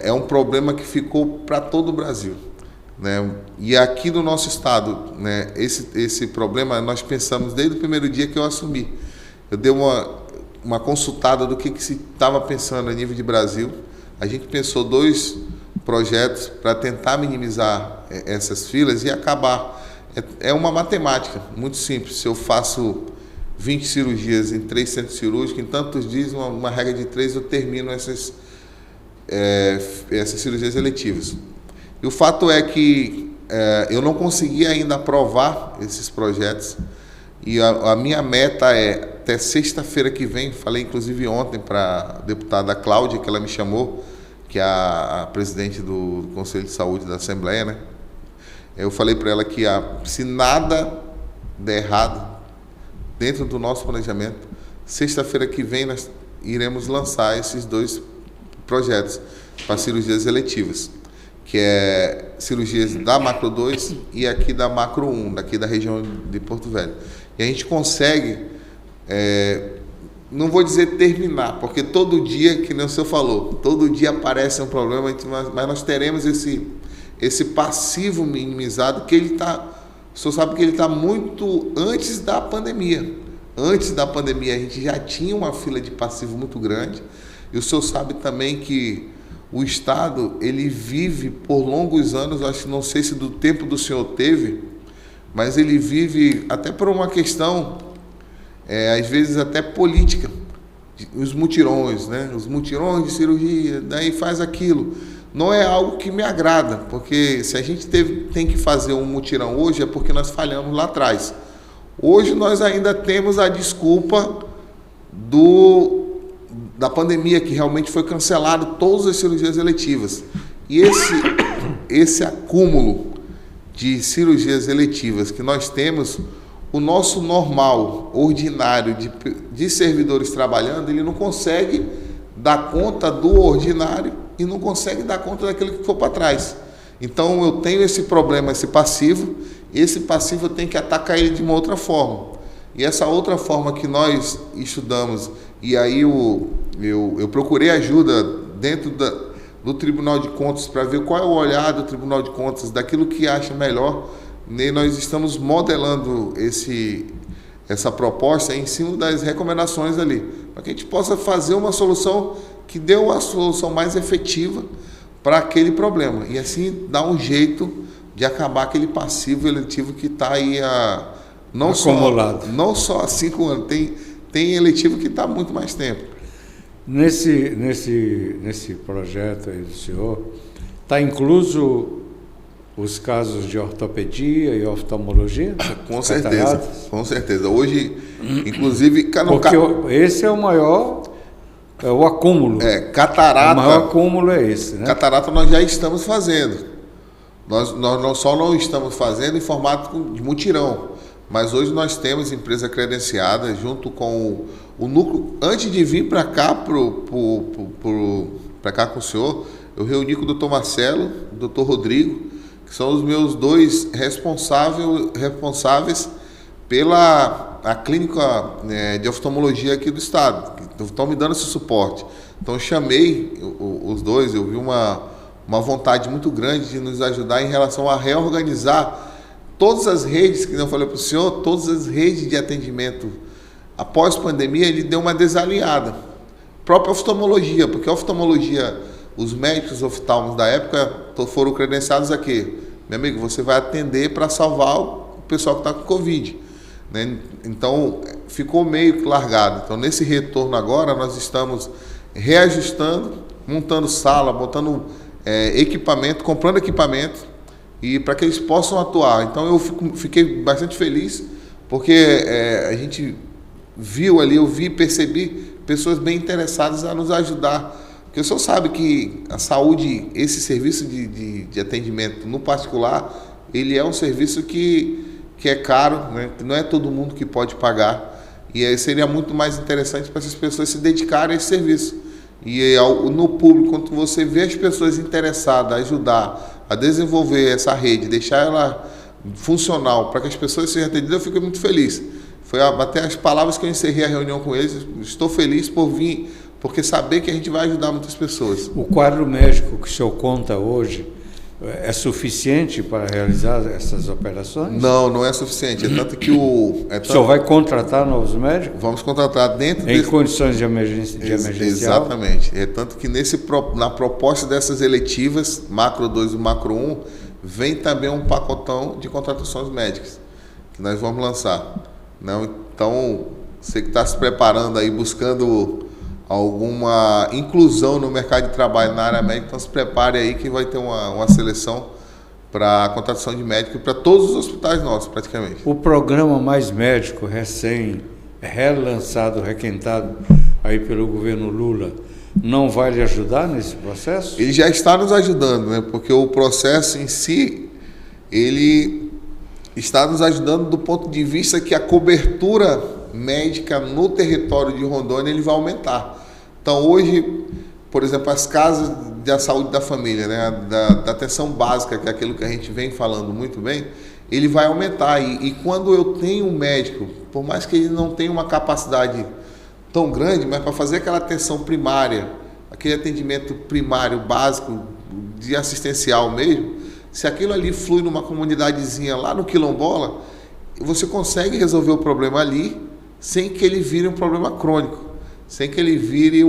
é um problema que ficou para todo o Brasil, né? E aqui no nosso estado, né, esse problema nós pensamos desde o primeiro dia que eu assumi. Eu dei uma consultada do que se estava pensando a nível de Brasil. A gente pensou 2 projetos para tentar minimizar essas filas e acabar. É uma matemática muito simples. Se eu faço 20 cirurgias em 3 centros cirúrgicos, em tantos dias, uma regra de 3, eu termino essas cirurgias eletivas. E o fato é que eu não consegui ainda aprovar esses projetos e a minha meta é, até sexta-feira que vem, falei inclusive ontem para a deputada Cláudia, que ela me chamou, que é a presidente do Conselho de Saúde da Assembleia, né? Eu falei para ela que se nada der errado dentro do nosso planejamento, sexta-feira que vem nós iremos lançar esses 2 projetos para cirurgias eletivas, que é cirurgias da Macro 2 e aqui da Macro 1, daqui da região de Porto Velho. E a gente consegue, não vou dizer terminar, porque todo dia, que nem o senhor falou, todo dia aparece um problema, mas nós teremos esse passivo minimizado, que ele está, o senhor sabe que ele está muito antes da pandemia. Antes da pandemia a gente já tinha uma fila de passivo muito grande, e o senhor sabe também que o Estado, ele vive por longos anos, acho que não sei se do tempo do senhor teve, mas ele vive até por uma questão, às vezes até política, os mutirões, né? Os mutirões de cirurgia, daí faz aquilo. Não é algo que me agrada, porque se a gente tem que fazer um mutirão hoje, é porque nós falhamos lá atrás. Hoje nós ainda temos a desculpa da pandemia, que realmente foi cancelado todas as cirurgias eletivas. E esse acúmulo de cirurgias eletivas que nós temos, o nosso normal, ordinário de servidores trabalhando, ele não consegue dar conta do ordinário e não consegue dar conta daquilo que for para trás. Então eu tenho esse problema, esse passivo eu tenho que atacar ele de uma outra forma. E essa outra forma que nós estudamos, e aí eu procurei ajuda dentro do Tribunal de Contas para ver qual é o olhar do Tribunal de Contas, daquilo que acha melhor. E nós estamos modelando essa proposta em cima das recomendações ali, para que a gente possa fazer uma solução que dê uma solução mais efetiva para aquele problema. E assim dar um jeito de acabar aquele passivo eletivo que está aí não só há 5 anos, tem eletivo que está há muito mais tempo. Nesse projeto aí do senhor, está incluso os casos de ortopedia e oftalmologia? Com certeza, com certeza. Hoje, inclusive... Porque esse é o maior, é o acúmulo. Catarata... O maior acúmulo é esse, né? Catarata nós já estamos fazendo. Nós só não estamos fazendo em formato de mutirão. Mas hoje nós temos empresa credenciada junto com o núcleo. Antes de vir para cá, para cá com o senhor, eu reuni com o doutor Marcelo, o doutor Rodrigo, que são os meus 2 responsáveis pela a clínica de oftalmologia aqui do estado, que estão me dando esse suporte. Então eu chamei os dois, eu vi uma vontade muito grande de nos ajudar em relação a reorganizar todas as redes, que eu falei para o senhor, todas as redes de atendimento. Após a pandemia, ele deu uma desalinhada. Própria oftalmologia, porque a oftalmologia, os médicos oftalmos da época foram credenciados aqui. Meu amigo, você vai atender para salvar o pessoal que está com Covid. Né? Então, ficou meio que largado. Então, nesse retorno agora, nós estamos reajustando, montando sala, botando equipamento, comprando equipamento, e para que eles possam atuar. Então eu fiquei bastante feliz, porque a gente viu ali, percebi pessoas bem interessadas a nos ajudar. Porque o senhor sabe que a saúde, esse serviço de atendimento no particular, ele é um serviço que é caro, né? Não é todo mundo que pode pagar, e aí seria muito mais interessante para essas pessoas se dedicarem a esse serviço. E no público, quando você vê as pessoas interessadas a ajudar a desenvolver essa rede, deixar ela funcional para que as pessoas sejam atendidas, eu fico muito feliz. Foi até as palavras que eu encerrei a reunião com eles. Estou feliz por vir, porque saber que a gente vai ajudar muitas pessoas. O quadro médico que o senhor conta hoje é suficiente para realizar essas operações? Não, não é suficiente. É tanto que o senhor vai contratar novos médicos? Vamos contratar dentro em condições de emergencial? Exatamente. É tanto que na proposta dessas eletivas, Macro 2 e Macro 1, vem também um pacotão de contratações médicas que nós vamos lançar. Não, então, você que está se preparando aí, buscando alguma inclusão no mercado de trabalho na área médica, então se prepare aí que vai ter uma seleção para a contratação de médico para todos os hospitais nossos, praticamente. O programa Mais Médico, relançado, requentado aí pelo governo Lula, não vai lhe ajudar nesse processo? Ele já está nos ajudando, né? Porque o processo em si, ele está nos ajudando do ponto de vista que a cobertura médica no território de Rondônia ele vai aumentar. Então hoje, por exemplo, as casas da saúde da família, né, da atenção básica, que é aquilo que a gente vem falando muito bem, ele vai aumentar. E quando eu tenho um médico, por mais que ele não tenha uma capacidade tão grande, mas para fazer aquela atenção primária, aquele atendimento primário básico de assistencial mesmo, se aquilo ali flui numa comunidadezinha lá no Quilombola, você consegue resolver o problema ali sem que ele vire um problema crônico, sem que ele vire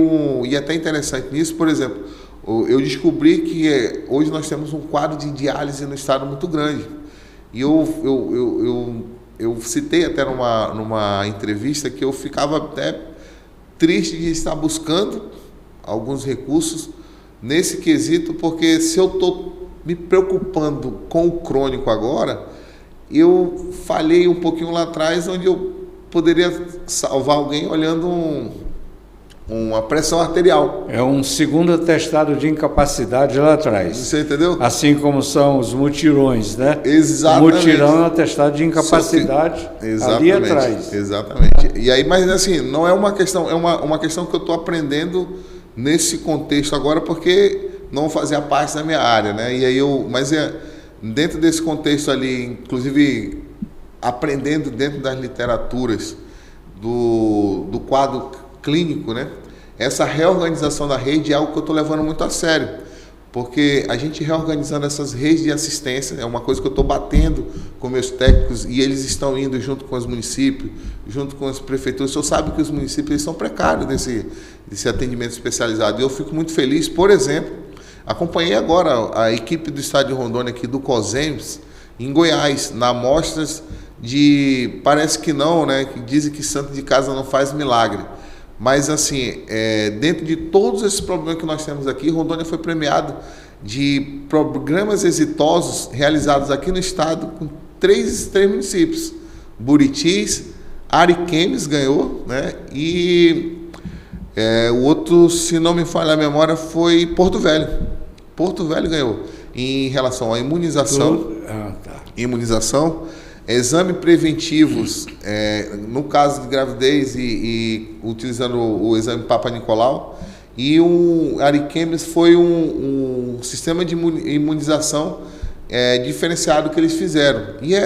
E é até interessante nisso, por exemplo, eu descobri que hoje nós temos um quadro de diálise no estado muito grande. E eu citei até numa entrevista que eu ficava até triste de estar buscando alguns recursos nesse quesito, porque se eu estou me preocupando com o crônico agora, eu falhei um pouquinho lá atrás, onde eu poderia salvar alguém olhando uma pressão arterial. É um segundo atestado de incapacidade lá atrás. Você entendeu? Assim como são os mutirões, né? Exatamente. O mutirão é um atestado de incapacidade ali atrás. Exatamente. E aí, mas assim, não é uma questão, é uma questão que eu estou aprendendo nesse contexto agora, porque não fazia parte da minha área, né? E aí dentro desse contexto ali, inclusive aprendendo dentro das literaturas do quadro clínico, né? Essa reorganização da rede é algo que eu estou levando muito a sério, porque a gente reorganizando essas redes de assistência é uma coisa que eu estou batendo com meus técnicos, e eles estão indo junto com os municípios, junto com as prefeituras. O senhor sabe que os municípios eles são precários desse atendimento especializado, e eu fico muito feliz. Por exemplo, acompanhei agora a equipe do estado de Rondônia aqui do COSEMS em Goiás, na amostras parece que não, né? Que dizem que santo de casa não faz milagre. Mas, assim, dentro de todos esses problemas que nós temos aqui, Rondônia foi premiado de programas exitosos realizados aqui no estado com três municípios. Buritis, Ariquemes ganhou, né? E o outro, se não me falha a memória, foi Porto Velho. Porto Velho ganhou em relação à imunização. Imunização. Exame preventivos, no caso de gravidez e utilizando o exame Papa Nicolau, e o Ariquemes foi um sistema de imunização diferenciado que eles fizeram. E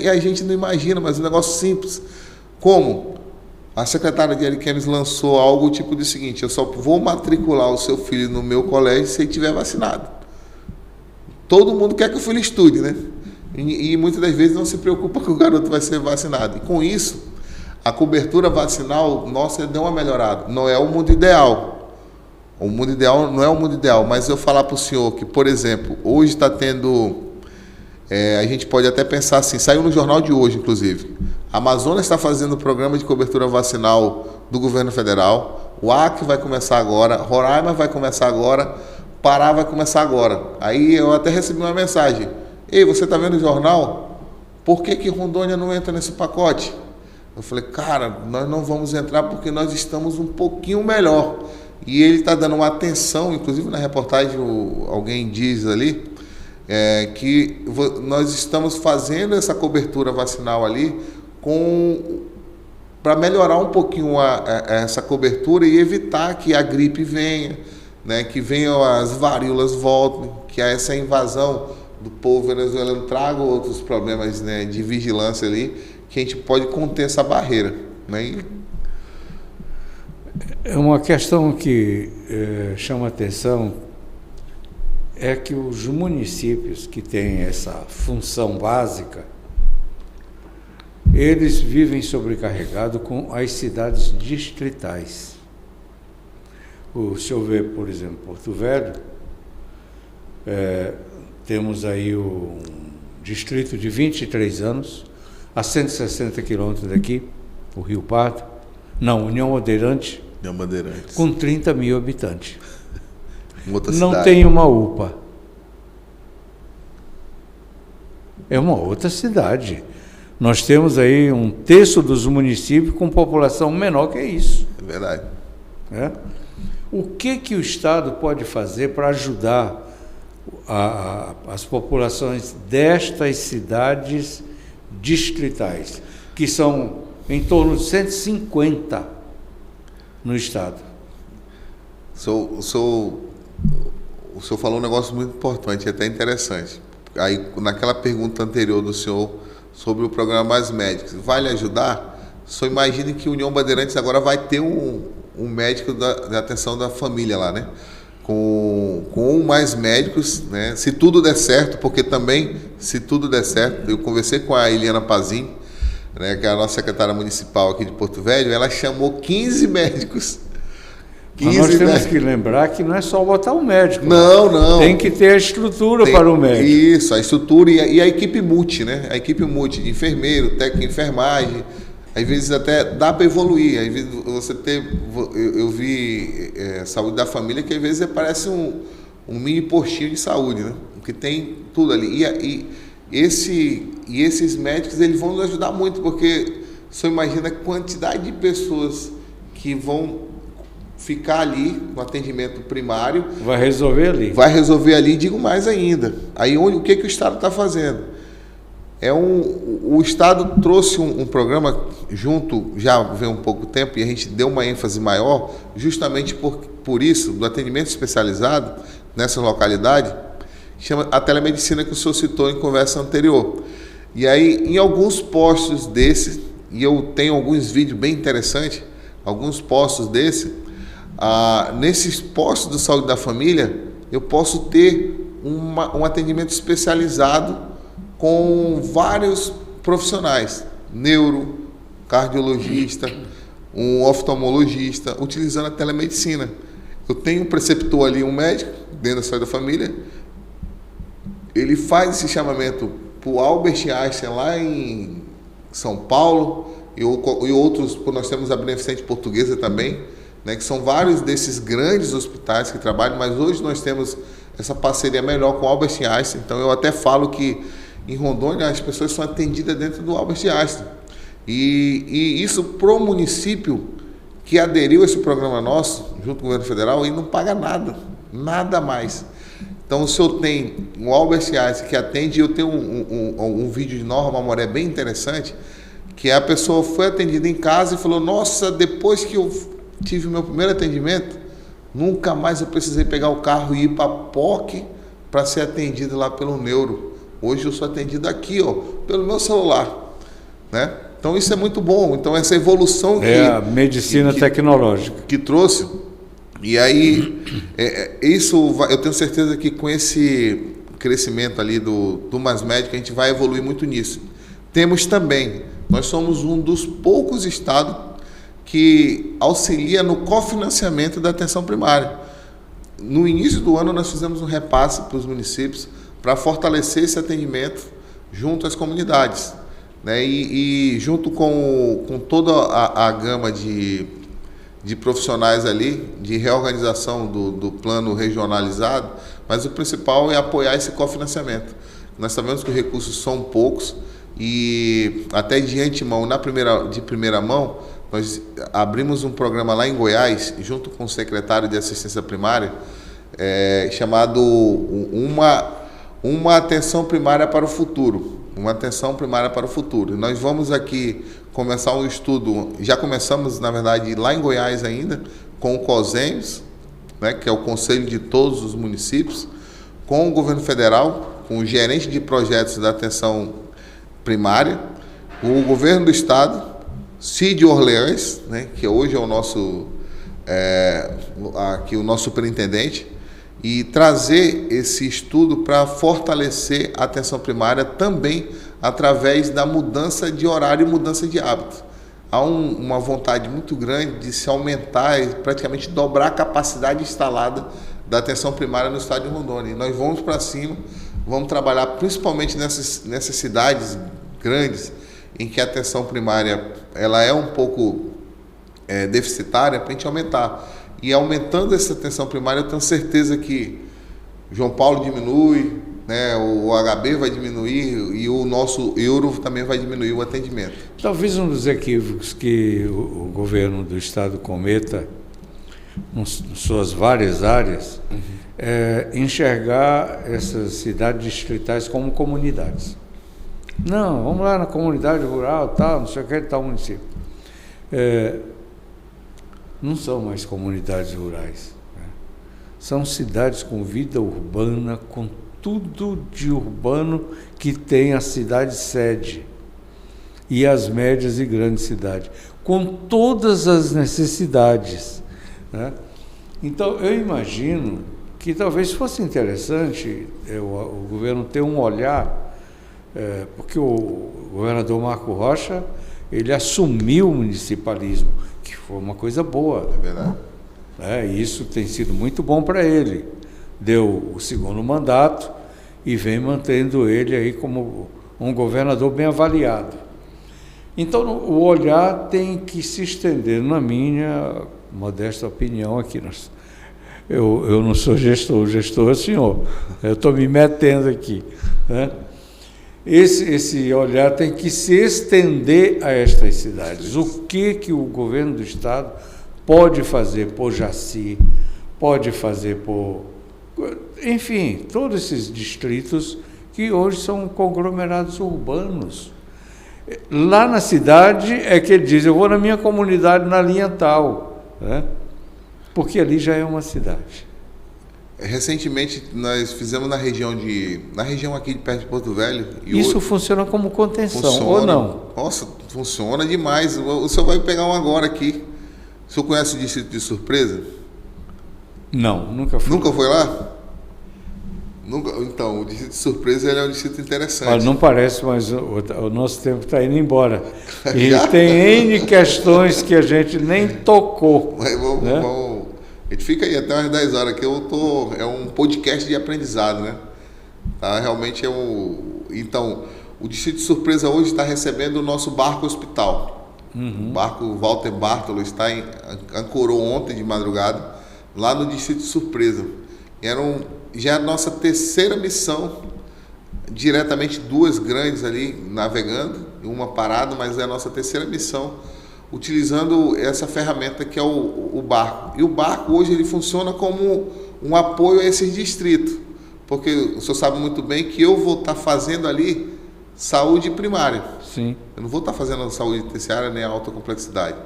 a gente não imagina, mas um negócio simples. Como? A secretária de Ariquemes lançou algo tipo do seguinte: eu só vou matricular o seu filho no meu colégio se ele estiver vacinado. Todo mundo quer que o filho estude, né? E muitas das vezes não se preocupa que o garoto vai ser vacinado. E com isso, a cobertura vacinal nossa deu uma melhorada. Não é o mundo ideal. O mundo ideal não é o mundo ideal, mas eu falar para o senhor que, por exemplo, hoje está tendo... a gente pode até pensar assim, saiu no jornal de hoje, inclusive. A Amazonas está fazendo o programa de cobertura vacinal do governo federal. O Acre vai começar agora. Roraima vai começar agora. Pará vai começar agora. Aí eu até recebi uma mensagem. Ei, você está vendo o jornal? Por que Rondônia não entra nesse pacote? Eu falei, cara, nós não vamos entrar porque nós estamos um pouquinho melhor. E ele está dando uma atenção, inclusive na reportagem alguém diz ali, que nós estamos fazendo essa cobertura vacinal ali para melhorar um pouquinho essa cobertura e evitar que a gripe venha, né, que venham as varíolas voltem, que essa invasão do povo venezuelano traga outros problemas, né, de vigilância ali, que a gente pode conter essa barreira, né? É uma questão que chama atenção, é que os municípios que têm essa função básica, eles vivem sobrecarregados com as cidades distritais. O senhor vê, por exemplo, Porto Velho, temos aí um distrito de 23 anos, a 160 quilômetros daqui, o Rio Pardo, União Bandeirantes, com 30 mil habitantes. Não tem uma UPA. É uma outra cidade. Nós temos aí um terço dos municípios com população menor que isso. É verdade. O que o Estado pode fazer para ajudar as populações destas cidades distritais, que são em torno de 150 no Estado? O senhor falou um negócio muito importante, até interessante. Aí, naquela pergunta anterior do senhor sobre o programa Mais Médicos, vai lhe ajudar? Só imagine que a União Bandeirantes agora vai ter um médico da atenção da família lá, né? Com mais médicos, né? Se tudo der certo, porque também, se tudo der certo, eu conversei com a Eliana Pazin, né, que é a nossa secretária municipal aqui de Porto Velho, ela chamou 15 médicos. Mas nós temos que lembrar que não é só botar o médico. Não. Tem que ter a estrutura para o médico. Isso, a estrutura e a equipe multi, né? A equipe multi de enfermeiro, técnico de enfermagem. Às vezes até dá para evoluir. Às vezes você eu vi saúde da família, que às vezes parece um mini postinho de saúde, né? Que tem tudo ali. E esses médicos, eles vão nos ajudar muito, porque você imagina a quantidade de pessoas que vão ficar ali no atendimento primário. Vai resolver ali. Vai resolver ali, digo mais ainda. Aí o que o Estado está fazendo? O Estado trouxe um programa junto, já vem um pouco tempo, e a gente deu uma ênfase maior, justamente por isso, do atendimento especializado nessa localidade, que chama a telemedicina, que o senhor citou em conversa anterior. E aí, em alguns postos desses, e eu tenho alguns vídeos bem interessantes, alguns postos desses, nesses postos de saúde da família, eu posso ter um atendimento especializado com vários profissionais, neuro, cardiologista, um oftalmologista, utilizando a telemedicina. Eu tenho um preceptor ali, um médico, dentro da saúde da família, ele faz esse chamamento para o Albert Einstein lá em São Paulo e outros, nós temos a Beneficente Portuguesa também, né, que são vários desses grandes hospitais que trabalham, mas hoje nós temos essa parceria melhor com o Albert Einstein. Então eu até falo que em Rondônia as pessoas são atendidas dentro do Albert Einstein. E isso para o município que aderiu a esse programa nosso, junto com o governo federal, e não paga nada mais. Então o senhor tem o Albert Einstein que atende, e eu tenho um vídeo de Norma Moré bem interessante, que a pessoa foi atendida em casa e falou: nossa, depois que eu tive o meu primeiro atendimento, nunca mais eu precisei pegar o carro e ir para a POC para ser atendido lá pelo neuro. Hoje eu sou atendido aqui, pelo meu celular, né? Então isso é muito bom. Então essa evolução a medicina tecnológica que trouxe. E aí eu tenho certeza que com esse crescimento ali do Mais Médico a gente vai evoluir muito nisso. Temos também, nós somos um dos poucos estados que auxilia no cofinanciamento da atenção primária. No início do ano nós fizemos um repasse para os municípios para fortalecer esse atendimento junto às comunidades, né? E junto com toda a gama de profissionais ali, de reorganização do plano regionalizado, mas o principal é apoiar esse cofinanciamento. Nós sabemos que os recursos são poucos e até de antemão, de primeira mão, nós abrimos um programa lá em Goiás, junto com o secretário de Assistência Primária, chamado Uma Atenção Primária para o Futuro. Uma Atenção Primária para o Futuro. Nós vamos aqui começar um estudo, já começamos, na verdade, lá em Goiás ainda, com o COSEMS, né, que é o Conselho de todos os municípios, com o governo federal, com o gerente de projetos da atenção primária, o governo do estado, Cid Orleans, né, que hoje é o nosso superintendente, e trazer esse estudo para fortalecer a atenção primária também através da mudança de horário e mudança de hábito. Há uma vontade muito grande de se aumentar e praticamente dobrar a capacidade instalada da atenção primária no estado de Rondônia. E nós vamos para cima, vamos trabalhar principalmente nessas cidades grandes em que a atenção primária ela é um pouco deficitária, para a gente aumentar. E aumentando essa atenção primária, eu tenho certeza que João Paulo diminui, né, o HB vai diminuir e o nosso euro também vai diminuir o atendimento. Talvez um dos equívocos que o governo do estado cometa, em suas várias áreas, é enxergar essas cidades distritais como comunidades. Não, vamos lá na comunidade rural, tal, não sei o que, tal município. Não são mais comunidades rurais, né? São cidades com vida urbana, com tudo de urbano que tem a cidade sede e as médias e grandes cidades, com todas as necessidades, né? Então, eu imagino que talvez fosse interessante o governo ter um olhar, porque o governador Marco Rocha, ele assumiu o municipalismo, que foi uma coisa boa. É verdade. E isso tem sido muito bom para ele. Deu o segundo mandato e vem mantendo ele aí como um governador bem avaliado. Então, o olhar tem que se estender, na minha modesta opinião aqui. Eu não sou gestor, o gestor é o senhor. Eu estou me metendo aqui, né? Esse olhar tem que se estender a estas cidades. O que o governo do estado pode fazer por Jaci, pode fazer por... Enfim, todos esses distritos que hoje são conglomerados urbanos. Lá na cidade é que ele diz, eu vou na minha comunidade na linha tal, né? Porque ali já é uma cidade. Recentemente nós fizemos na região aqui de perto de Porto Velho. Isso funciona como contenção, ou não? Nossa, funciona demais. O senhor vai pegar um agora aqui. O senhor conhece o distrito de Surpresa? Não, nunca fui. Nunca foi lá? Nunca. Então, o distrito de Surpresa ele é um distrito interessante. Olha, não parece, mas o nosso tempo está indo embora. E tem N questões que a gente nem tocou. Mas vamos. A gente fica aí até umas 10 horas, que é um podcast de aprendizado, né? Tá? Realmente Então, o Distrito de Surpresa hoje está recebendo o nosso barco hospital. O barco Walter Bartolo ancorou ontem de madrugada, lá no Distrito de Surpresa. Já é a nossa terceira missão, diretamente 2 grandes ali navegando, uma parada, mas é a nossa terceira missão, utilizando essa ferramenta que é o barco. E o barco hoje ele funciona como um apoio a esses distritos, porque o senhor sabe muito bem que eu vou estar fazendo ali saúde primária. Sim. Eu não vou estar fazendo saúde terciária nem alta complexidade,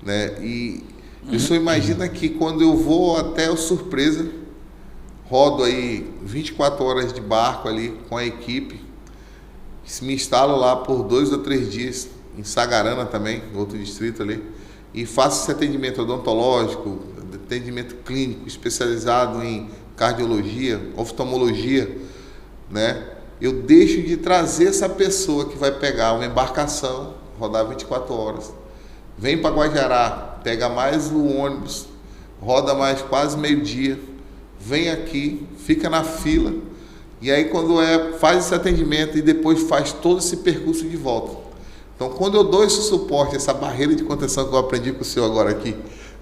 né? E o senhor imagina que quando eu vou até o Surpresa, rodo aí 24 horas de barco ali com a equipe, me instalo lá por 2 ou 3 dias em Sagarana também, outro distrito ali, e faço esse atendimento odontológico, atendimento clínico, especializado em cardiologia, oftalmologia, né? Eu deixo de trazer essa pessoa que vai pegar uma embarcação, rodar 24 horas, vem para Guajará, pega mais o ônibus, roda mais quase meio-dia, vem aqui, fica na fila, e aí quando faz esse atendimento e depois faz todo esse percurso de volta. Então, quando eu dou esse suporte, essa barreira de contenção que eu aprendi com o senhor agora aqui,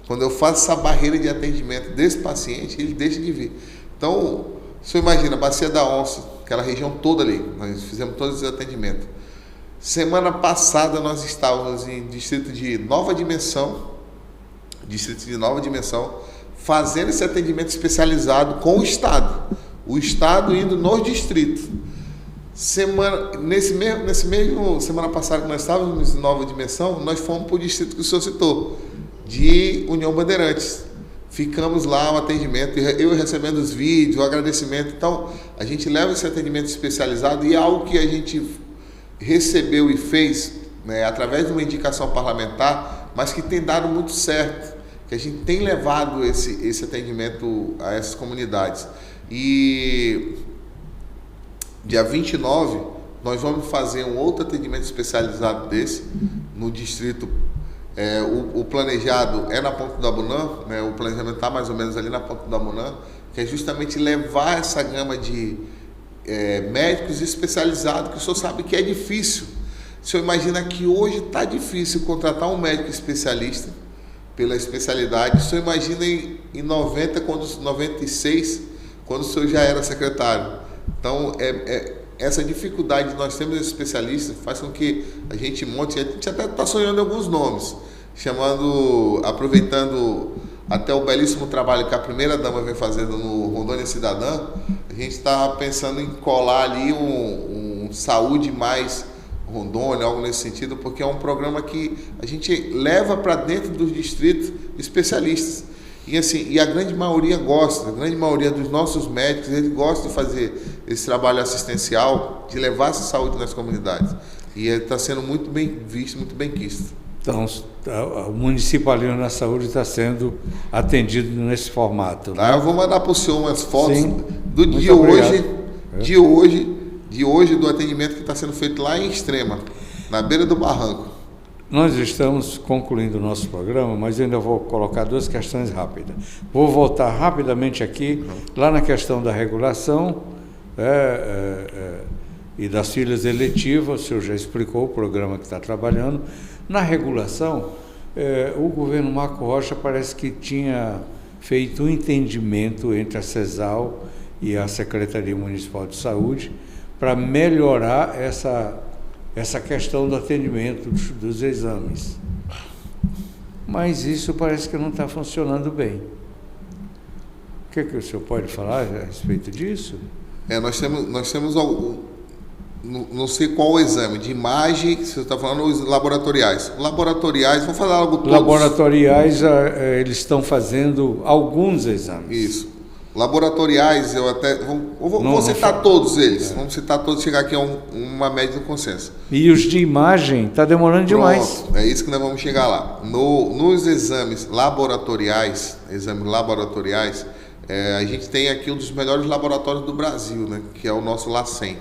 quando eu faço essa barreira de atendimento desse paciente, ele deixa de vir. Então, o senhor imagina, a Bacia da Onça, aquela região toda ali, nós fizemos todos os atendimentos. Semana passada nós estávamos em distrito de Nova Dimensão, fazendo esse atendimento especializado com o Estado indo nos distritos. Semana passada que nós estávamos em Nova Dimensão, nós fomos para o distrito que o senhor citou, de União Bandeirantes. Ficamos lá, um atendimento, eu recebendo os vídeos, o agradecimento. Então, a gente leva esse atendimento especializado e é algo que a gente recebeu e fez, né, através de uma indicação parlamentar, mas que tem dado muito certo, que a gente tem levado esse atendimento a essas comunidades. E dia 29, nós vamos fazer um outro atendimento especializado desse, no distrito. O planejado é na Ponta do Abunã, né, o planejamento está mais ou menos ali na Ponta do Abunã, que é justamente levar essa gama de médicos especializados, que o senhor sabe que é difícil. O senhor imagina que hoje está difícil contratar um médico especialista pela especialidade. O senhor imagina em 96, quando o senhor já era secretário. Então, essa dificuldade de nós termos esse especialista faz com que a gente monte, a gente até está sonhando em alguns nomes, aproveitando até o belíssimo trabalho que a primeira-dama vem fazendo no Rondônia Cidadã, a gente está pensando em colar ali um Saúde Mais Rondônia, algo nesse sentido, porque é um programa que a gente leva para dentro dos distritos especialistas. E assim, a grande maioria gosta, a grande maioria dos nossos médicos, eles gostam de fazer esse trabalho assistencial, de levar essa saúde nas comunidades. E está sendo muito bem visto, muito bem quisto. Então, o Municipalismo na Saúde está sendo atendido nesse formato. Né? Eu vou mandar para o senhor umas fotos. Sim, do dia hoje, do atendimento que está sendo feito lá em Extrema, na beira do barranco. Nós estamos concluindo o nosso programa, mas eu ainda vou colocar duas questões rápidas. Vou voltar rapidamente aqui, lá na questão da regulação e das filas eletivas. O senhor já explicou o programa que está trabalhando. Na regulação, o governo Marco Rocha parece que tinha feito um entendimento entre a CESAL e a Secretaria Municipal de Saúde para melhorar essa questão do atendimento dos exames. Mas isso parece que não está funcionando bem. O que o senhor pode falar a respeito disso? Nós temos não sei qual o exame, de imagem, se você está falando os laboratoriais. Laboratoriais, vamos falar algo todos. Laboratoriais, eles estão fazendo alguns exames. Isso. Laboratoriais, eu até vou citar todos eles. Vamos citar todos, chegar aqui a uma média do consenso. E os de imagem, está demorando demais. É isso que nós vamos chegar lá. Nos exames laboratoriais, a gente tem aqui um dos melhores laboratórios do Brasil, né, que é o nosso LACEN.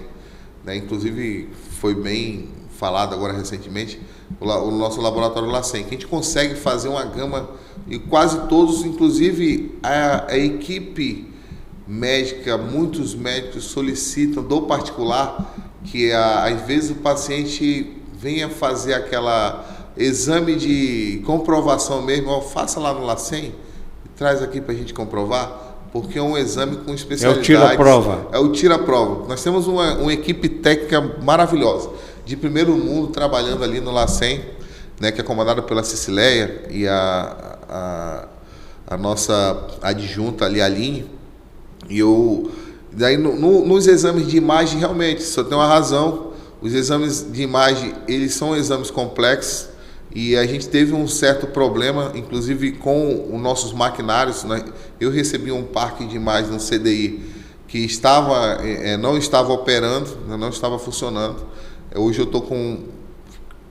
Né, inclusive, foi bem falado agora recentemente, o nosso laboratório LACEN, que a gente consegue fazer uma gama, e quase todos, inclusive a equipe médica, muitos médicos solicitam do particular, que às vezes o paciente venha fazer aquela exame de comprovação mesmo, faça lá no LACEN e traz aqui para a gente comprovar, porque é um exame com especialidades. É o tira-prova. É o tira-prova. Nós temos uma equipe técnica maravilhosa, de primeiro mundo, trabalhando ali no LACEN, né, que é comandada pela Cicileia e a nossa adjunta ali, a Aline. E daí nos exames de imagem, realmente, só tem uma razão, os exames de imagem, eles são exames complexos, e a gente teve um certo problema, inclusive com os nossos maquinários, né? Eu recebi um parque de imagem no CDI que não estava operando, não estava funcionando. Hoje eu estou com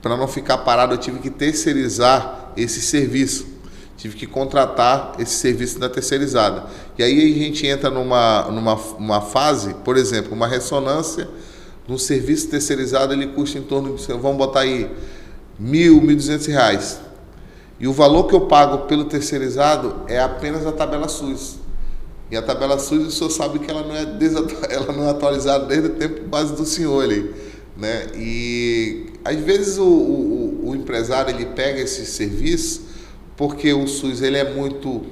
para não ficar parado, eu tive que terceirizar esse serviço. Tive que contratar esse serviço da terceirizada. E aí a gente entra numa fase, por exemplo, uma ressonância, no serviço terceirizado ele custa em torno de, vamos botar aí, R$1.000, R$1.200. E o valor que eu pago pelo terceirizado é apenas a tabela SUS. E a tabela SUS, o senhor sabe que ela não é atualizada desde o tempo base do senhor ali, né? E às vezes o empresário ele pega esse serviço porque o SUS ele é muito,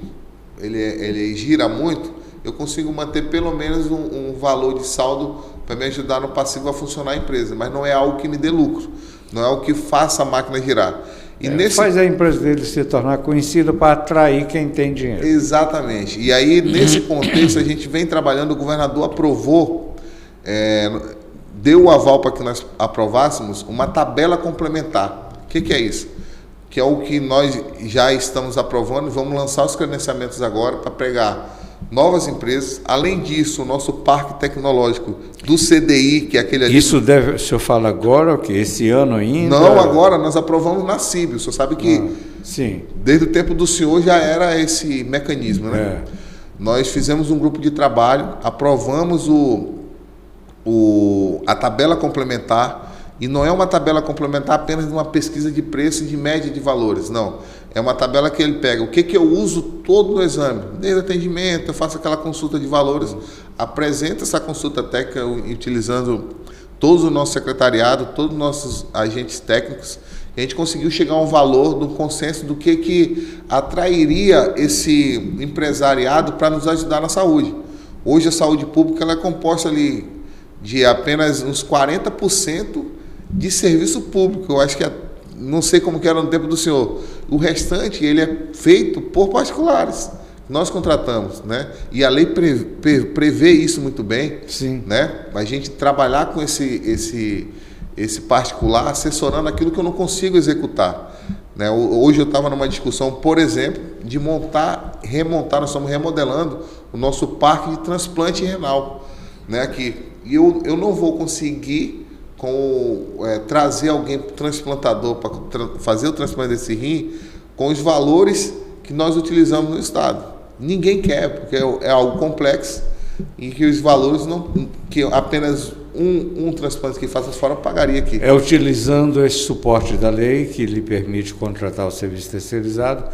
ele gira muito, eu consigo manter pelo menos um valor de saldo para me ajudar no passivo a funcionar a empresa, mas não é algo que me dê lucro, não é algo que faça a máquina girar. E faz a empresa dele se tornar conhecida para atrair quem tem dinheiro. Exatamente. E aí, nesse contexto, a gente vem trabalhando, o governador aprovou, deu o aval para que nós aprovássemos uma tabela complementar. O que é isso? Que é o que nós já estamos aprovando, vamos lançar os credenciamentos agora para pegar novas empresas. Além disso, o nosso parque tecnológico do CDI, que é aquele ali... Isso deve, o senhor fala agora o quê? Esse ano ainda? Não, agora nós aprovamos na CIB. O senhor sabe que sim. Desde o tempo do senhor já era esse mecanismo, né? Nós fizemos um grupo de trabalho, aprovamos a tabela complementar. E não é uma tabela complementar apenas de uma pesquisa de preço e de média de valores, não. É uma tabela que ele pega o que eu uso todo no exame, desde atendimento, eu faço aquela consulta de valores, apresenta essa consulta técnica utilizando todo o nosso secretariado, todos os nossos agentes técnicos, e a gente conseguiu chegar a um valor do consenso do que atrairia esse empresariado para nos ajudar na saúde. Hoje a saúde pública ela é composta ali de apenas uns 40% de serviço público. Eu acho que não sei como que era no tempo do senhor. O restante ele é feito por particulares. Nós contratamos, né? E a lei prevê isso muito bem. Sim. Né? A gente trabalhar com esse particular, assessorando aquilo que eu não consigo executar. Né? Hoje eu estava numa discussão, por exemplo, de remontar, nós estamos remodelando o nosso parque de transplante renal. Né? Aqui. E eu não vou conseguir trazer alguém transplantador para fazer o transplante desse rim com os valores que nós utilizamos no estado. Ninguém quer, porque é algo complexo e que os valores que apenas um transplante que faça fora pagaria aqui. É utilizando esse suporte da lei que lhe permite contratar o serviço terceirizado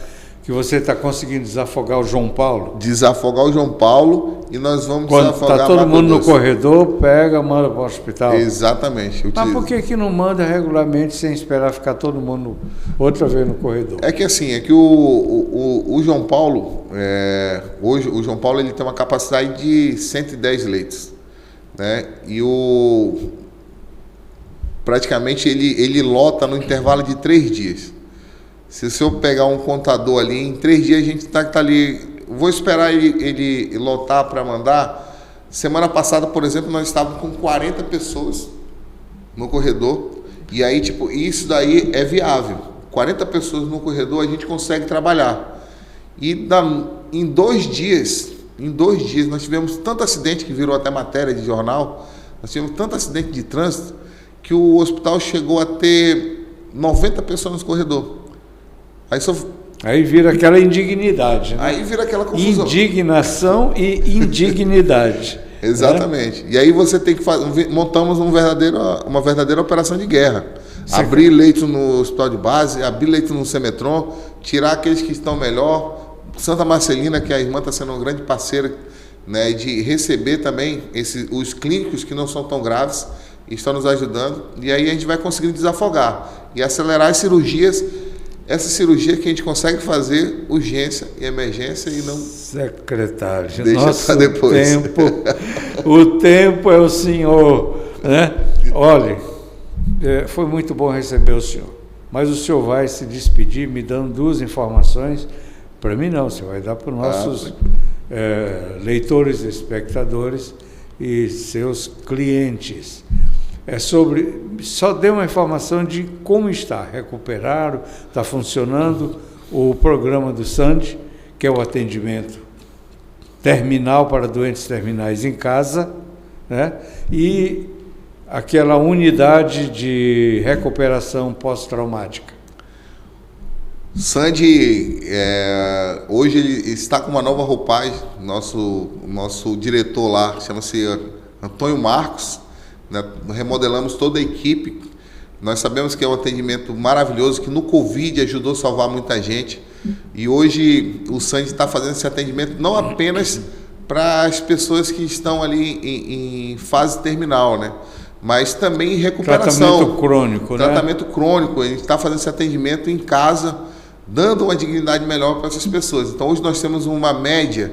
que você está conseguindo desafogar o João Paulo? Desafogar o João Paulo e nós vamos quando desafogar está todo mundo no corredor, pega, manda para o hospital. Exatamente. Mas por que não manda regularmente sem esperar ficar todo mundo outra vez no corredor? É que assim, o João Paulo, hoje o João Paulo ele tem uma capacidade de 110 leitos. Né? E praticamente ele lota no intervalo de 3 dias. Se o senhor pegar um contador ali, em 3 dias a gente está ali. Vou esperar ele lotar para mandar. Semana passada, por exemplo, nós estávamos com 40 pessoas no corredor. E aí, isso daí é viável. 40 pessoas no corredor a gente consegue trabalhar. E em 2 dias, nós tivemos tanto acidente que virou até matéria de jornal. Nós tivemos tanto acidente de trânsito que o hospital chegou a ter 90 pessoas no corredor. Aí vira aquela indignidade, né? Aí vira aquela confusão. Indignação e indignidade. Exatamente. E aí você tem que montamos uma verdadeira operação de guerra. Abrir leito no hospital de base, abrir leito no Semetron, tirar aqueles que estão melhor. Santa Marcelina, que a irmã está sendo uma grande parceira, né, de receber também os clínicos que não são tão graves, estão nos ajudando. E aí a gente vai conseguindo desafogar e acelerar as cirurgias. Essa cirurgia que a gente consegue fazer urgência e emergência e não... Secretário, deixa para depois. O tempo é o senhor, né? Olha, foi muito bom receber o senhor, mas o senhor vai se despedir me dando 2 informações. Para mim não, você vai dar para os nossos leitores, espectadores e seus clientes. Só dê uma informação de como está, recuperaram, está funcionando o programa do SAND, que é o atendimento terminal para doentes terminais em casa, né? E aquela unidade de recuperação pós-traumática? Sandy, hoje ele está com uma nova roupagem. Nosso diretor lá chama-se Antônio Marcos, né? Remodelamos toda a equipe. Nós sabemos que é um atendimento maravilhoso, que no Covid ajudou a salvar muita gente. E hoje o Sandy está fazendo esse atendimento não apenas para as pessoas que estão ali em fase terminal, né? Mas também em recuperação. Tratamento crônico, né? Tratamento crônico. A gente está fazendo esse atendimento em casa, dando uma dignidade melhor para essas pessoas. Então, hoje nós temos uma média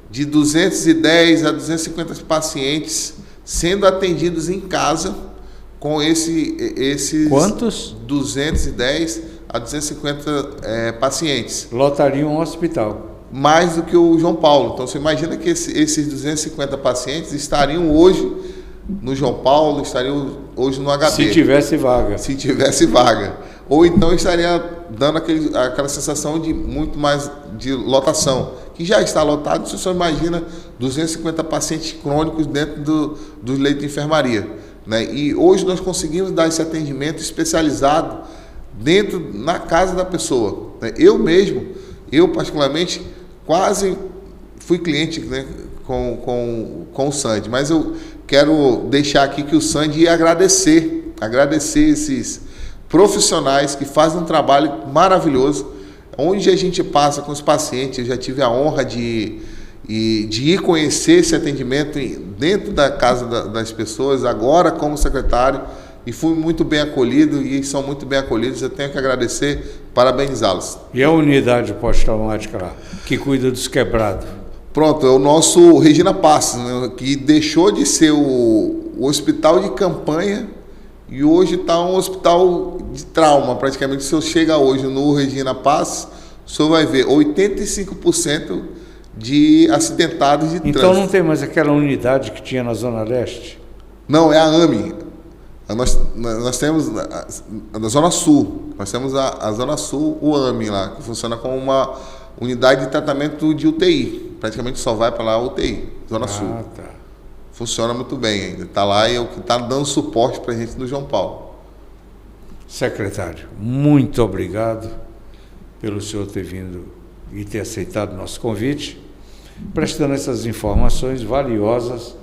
de 210 a 250 pacientes sendo atendidos em casa com esses... Quantos? 210 a 250 pacientes. Lotariam um hospital. Mais do que o João Paulo. Então, você imagina que esses 250 pacientes estariam hoje no João Paulo, estariam hoje no HT. Se tivesse vaga. Se tivesse vaga. Ou então estaria dando aquela sensação de muito mais de lotação, que já está lotado. Você só imagina 250 pacientes crônicos dentro do leito de enfermaria, né? E hoje nós conseguimos dar esse atendimento especializado na casa da pessoa, né? Eu particularmente, quase fui cliente, né, com o Sandy, mas eu quero deixar aqui que o Sandy ia agradecer esses profissionais que fazem um trabalho maravilhoso. Onde a gente passa com os pacientes, eu já tive a honra de ir conhecer esse atendimento dentro da casa das pessoas, agora como secretário, e fui muito bem acolhido, e são muito bem acolhidos. Eu tenho que agradecer, parabenizá-los. E a unidade pós-traumática lá, que cuida dos quebrados? Pronto, é o nosso Regina Passos, né, que deixou de ser o hospital de campanha e hoje está um hospital de trauma. Praticamente, se você chega hoje no Regina Passos, o senhor vai ver 85% de acidentados de trânsito. Então não tem mais aquela unidade que tinha na Zona Leste? Não, é a AME. Nós temos na Zona Sul, nós temos a Zona Sul, o AME lá, que funciona como uma unidade de tratamento de UTI. Praticamente só vai para lá a UTI, Zona Sul. Tá. Funciona muito bem ainda. Está lá e é o que está dando suporte para a gente no João Paulo. Secretário, muito obrigado pelo senhor ter vindo e ter aceitado o nosso convite, prestando essas informações valiosas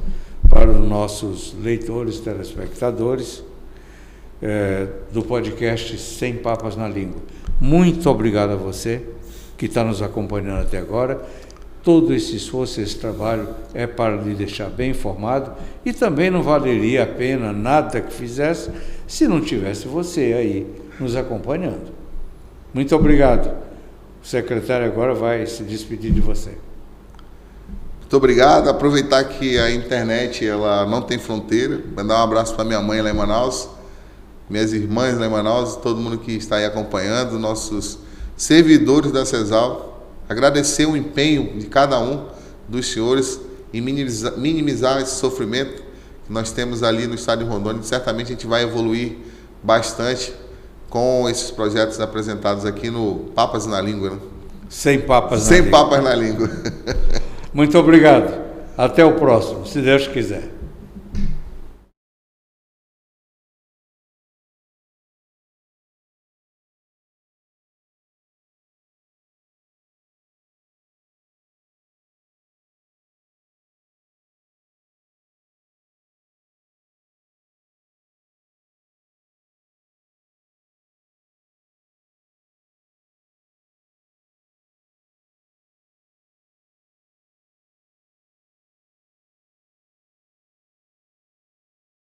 para os nossos leitores, telespectadores do podcast Sem Papas na Língua. Muito obrigado a você que está nos acompanhando até agora. Todo esse esforço, esse trabalho é para lhe deixar bem informado, e também não valeria a pena nada que fizesse se não tivesse você aí nos acompanhando. Muito obrigado. O secretário agora vai se despedir de você. Muito obrigado. Aproveitar que a internet ela não tem fronteira. Mandar um abraço para minha mãe lá em Manaus, minhas irmãs lá em Manaus, todo mundo que está aí acompanhando, nossos servidores da CESAL. Agradecer o empenho de cada um dos senhores e minimizar esse sofrimento que nós temos ali no estado de Rondônia. Certamente a gente vai evoluir bastante com esses projetos apresentados aqui no Papas na Língua, né? Sem Papas na Língua. Sem Papas na Língua. Muito obrigado. Até o próximo, se Deus quiser.